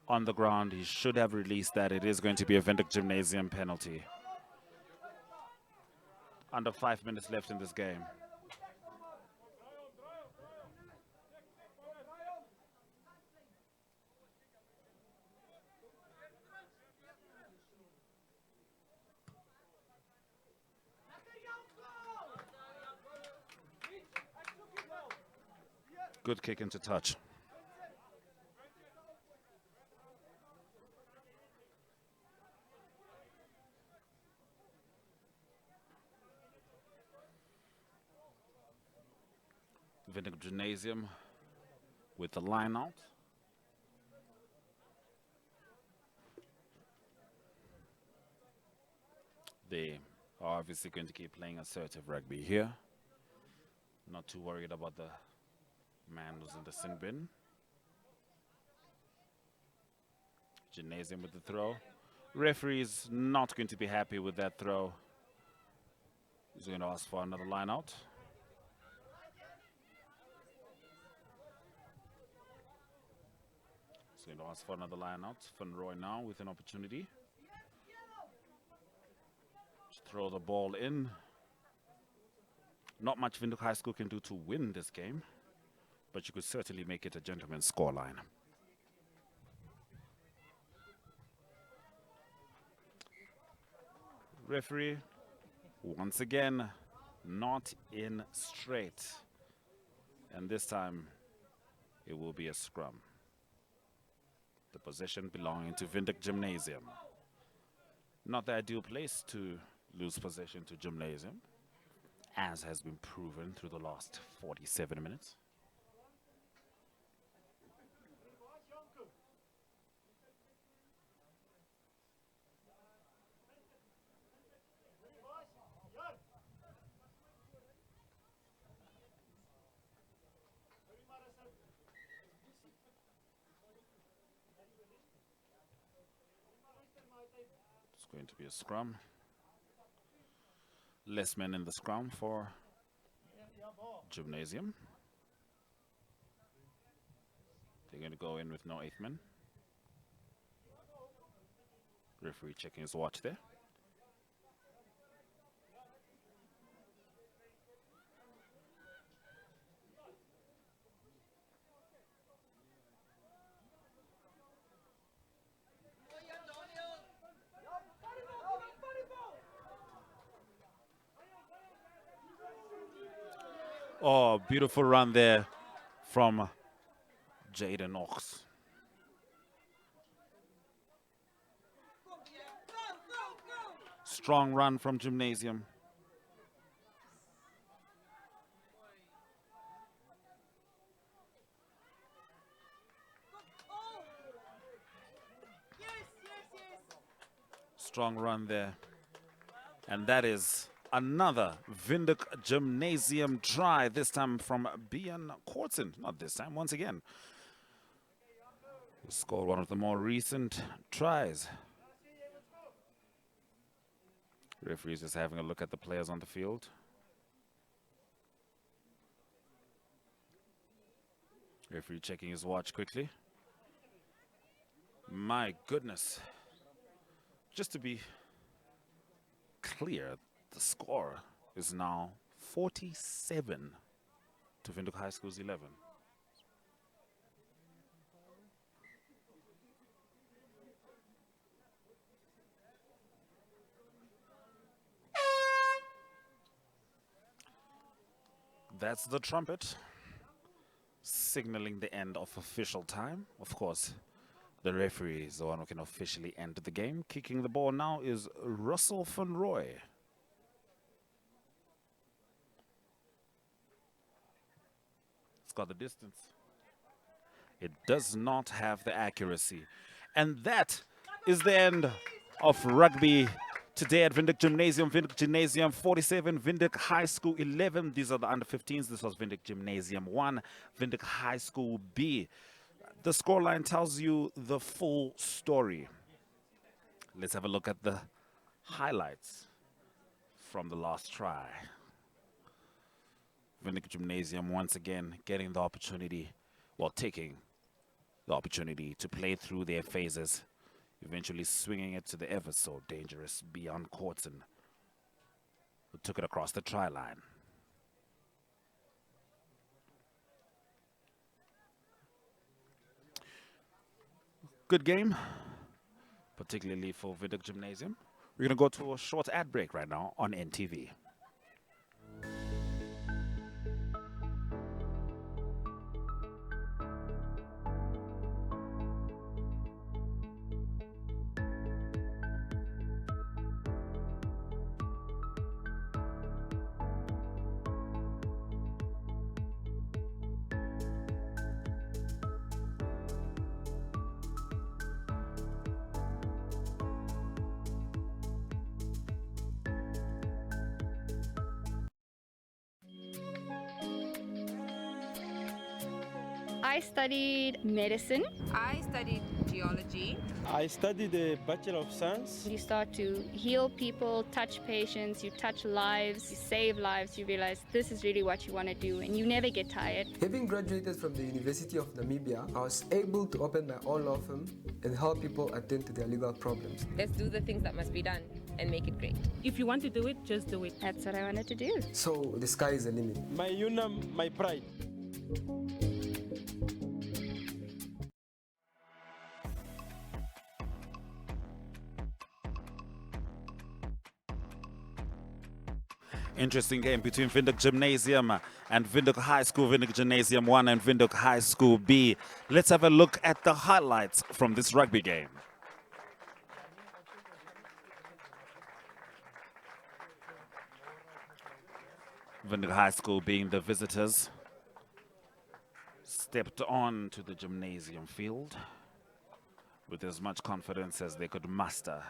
on the ground. He should have released that. It is going to be a Windhoek Gymnasium penalty. Under 5 minutes left in this game. Good kick into touch. Windhoek Gymnasium with the line out. They are obviously going to keep playing assertive rugby here. Not too worried about the man who's in the sin bin. Gymnasium with the throw. Referee is not going to be happy with that throw. He's going to ask for another line out. He's going to ask for another line out. Van Roy now with an opportunity. Just throw the ball in. Not much Windhoek High School can do to win this game, but you could certainly make it a gentleman's scoreline. Referee, once again, not in straight. And this time, it will be a scrum. The possession belonging to Windhoek Gymnasium. Not the ideal place to lose possession to Gymnasium, as has been proven through the last 47 minutes. Going to be a scrum. Less men in the scrum for Gymnasium. They're going to go in with no 8th man. Referee checking his watch there. Oh, beautiful run there from Jaden Ox. Strong run from Gymnasium. Strong run there. And that is another Windhoek Gymnasium try, this time from Bian Kortsen. Not this time, once again. He scored one of the more recent tries. Referee's just having a look at the players on the field. Referee checking his watch quickly. My goodness. Just to be clear, the score is now 47 to Windhoek High School's 11. That's the trumpet signaling the end of official time. Of course, the referee is the one who can officially end the game. Kicking the ball now is Russell van Roy. It's got the distance. It does not have the accuracy. And that is the end of rugby today at Windhoek Gymnasium. Windhoek Gymnasium 47, Windhoek High School 11. These are the under-15s. This was Windhoek Gymnasium 1, Windhoek High School B. The scoreline tells you the full story. Let's have a look at the highlights from the last try. Windhoek Gymnasium once again getting the opportunity, well, taking the opportunity to play through their phases, eventually swinging it to the ever so dangerous Bian Kortsen, who took it across the try line. Good game, particularly for Windhoek Gymnasium. We're going to go to a short ad break right now on NTV. I studied medicine. I studied geology. I studied a Bachelor of Science. You start to heal people, touch patients, you touch lives, you save lives, you realize this is really what you want to do and you never get tired. Having graduated from the University of Namibia, I was able to open my own law firm and help people attend to their legal problems. Let's do the things that must be done and make it great. If you want to do it, just do it. That's what I wanted to do. So the sky is the limit. My UNAM, my pride. Interesting game between Windhoek Gymnasium and Windhoek High School, Windhoek Gymnasium 1 and Windhoek High School B. Let's have a look at the highlights from this rugby game. Windhoek High School, being the visitors, stepped on to the Gymnasium field with as much confidence as they could muster.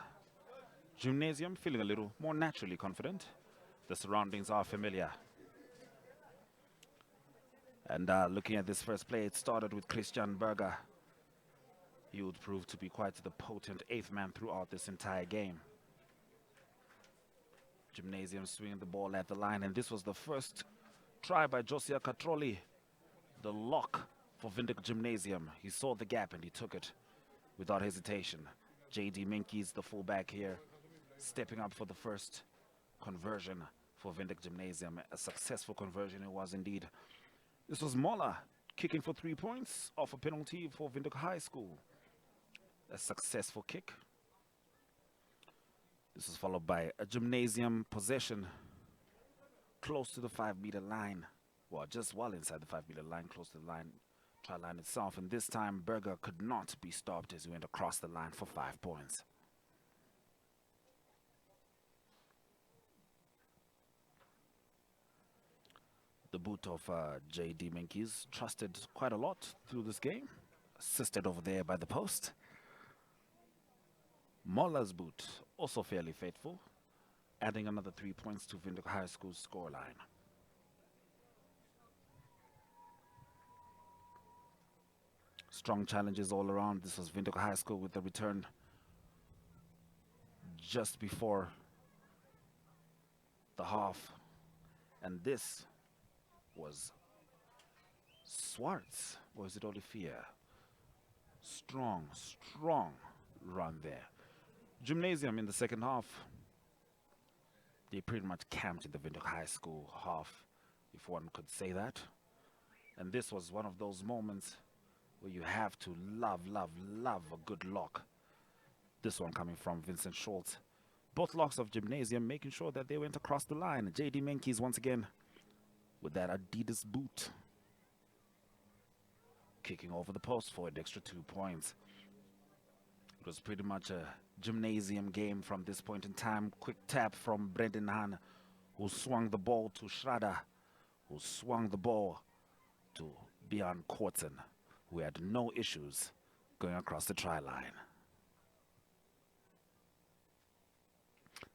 Gymnasium feeling a little more naturally confident. The surroundings are familiar. And looking at this first play, it started with Christian Berger. He would prove to be quite the potent 8th man throughout this entire game. Gymnasium swinging the ball at the line, and this was the first try by Josia Katroli, the lock for Windhoek Gymnasium. He saw the gap and he took it without hesitation. J.D. Minkies, the fullback here, stepping up for the first conversion for Windhoek Gymnasium. A successful conversion it was indeed. This was Mola kicking for 3 points off a penalty for Windhoek High School. A successful kick. This was followed by a Gymnasium possession close to the 5-meter line. Well, just well inside the 5-meter line, close to the line, try line itself. And this time, Berger could not be stopped as he went across the line for 5 points. The boot of J.D. Minkies, trusted quite a lot through this game, assisted over there by the post. Mola's boot, also fairly faithful, adding another 3 points to Windhoek High School's scoreline. Strong challenges all around. This was Windhoek High School with the return just before the half. And this was Swartz, or is it Olivier? Strong run there. Gymnasium in the second half, they pretty much camped in the Windhoek High School half, if one could say that. And this was one of those moments where you have to love a good lock. This one coming from Vincent Schultz. Both locks of Gymnasium making sure that they went across the line. J.D. Menkies once again with that Adidas boot. Kicking over the post for an extra 2 points. It was pretty much a Gymnasium game from this point in time. Quick tap from Brendan Hahn, who swung the ball to Schrader, who swung the ball to Bjorn Korten, who had no issues going across the try line.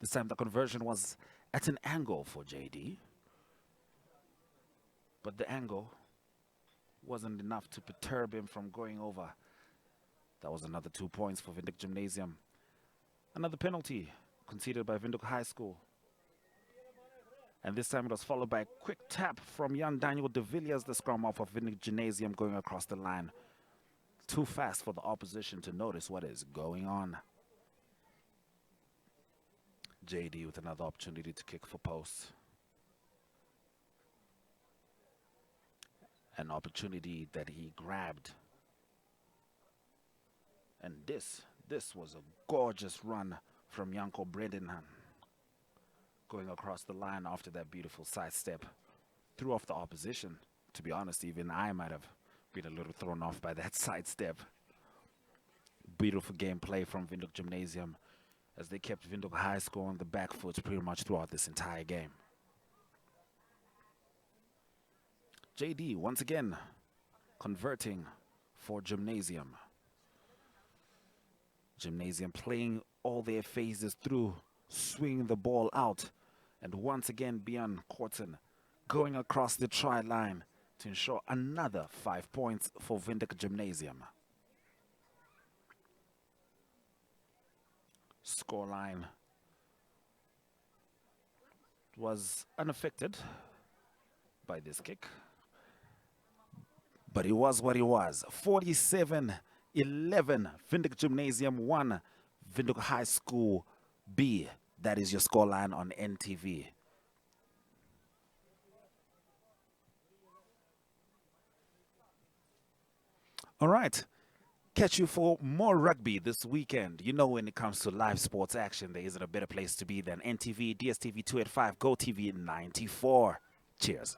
This time the conversion was at an angle for JD, but the angle wasn't enough to perturb him from going over. That was another 2 points for Windhoek Gymnasium. Another penalty conceded by Windhoek High School. And this time it was followed by a quick tap from Jan Daniel de Villiers, the scrum half of Windhoek Gymnasium, going across the line. Too fast for the opposition to notice what is going on. JD with another opportunity to kick for post. An opportunity that he grabbed. And this was a gorgeous run from Janko Bredenhan. Going across the line after that beautiful sidestep. Threw off the opposition. To be honest, even I might have been a little thrown off by that sidestep. Beautiful gameplay from Windhoek Gymnasium as they kept Windhoek High School on the back foot pretty much throughout this entire game. JD once again converting for Gymnasium. Gymnasium playing all their phases through, swinging the ball out, and once again Bjorn Korten going across the try line to ensure another 5 points for Windhoek Gymnasium. Scoreline was unaffected by this kick, but it was what it was. 47-11, Windhoek Gymnasium 1, Windhoek High School B. That is your scoreline on NTV. All right. Catch you for more rugby this weekend. You know, when it comes to live sports action, there isn't a better place to be than NTV, DSTV 285, GoTV 94. Cheers.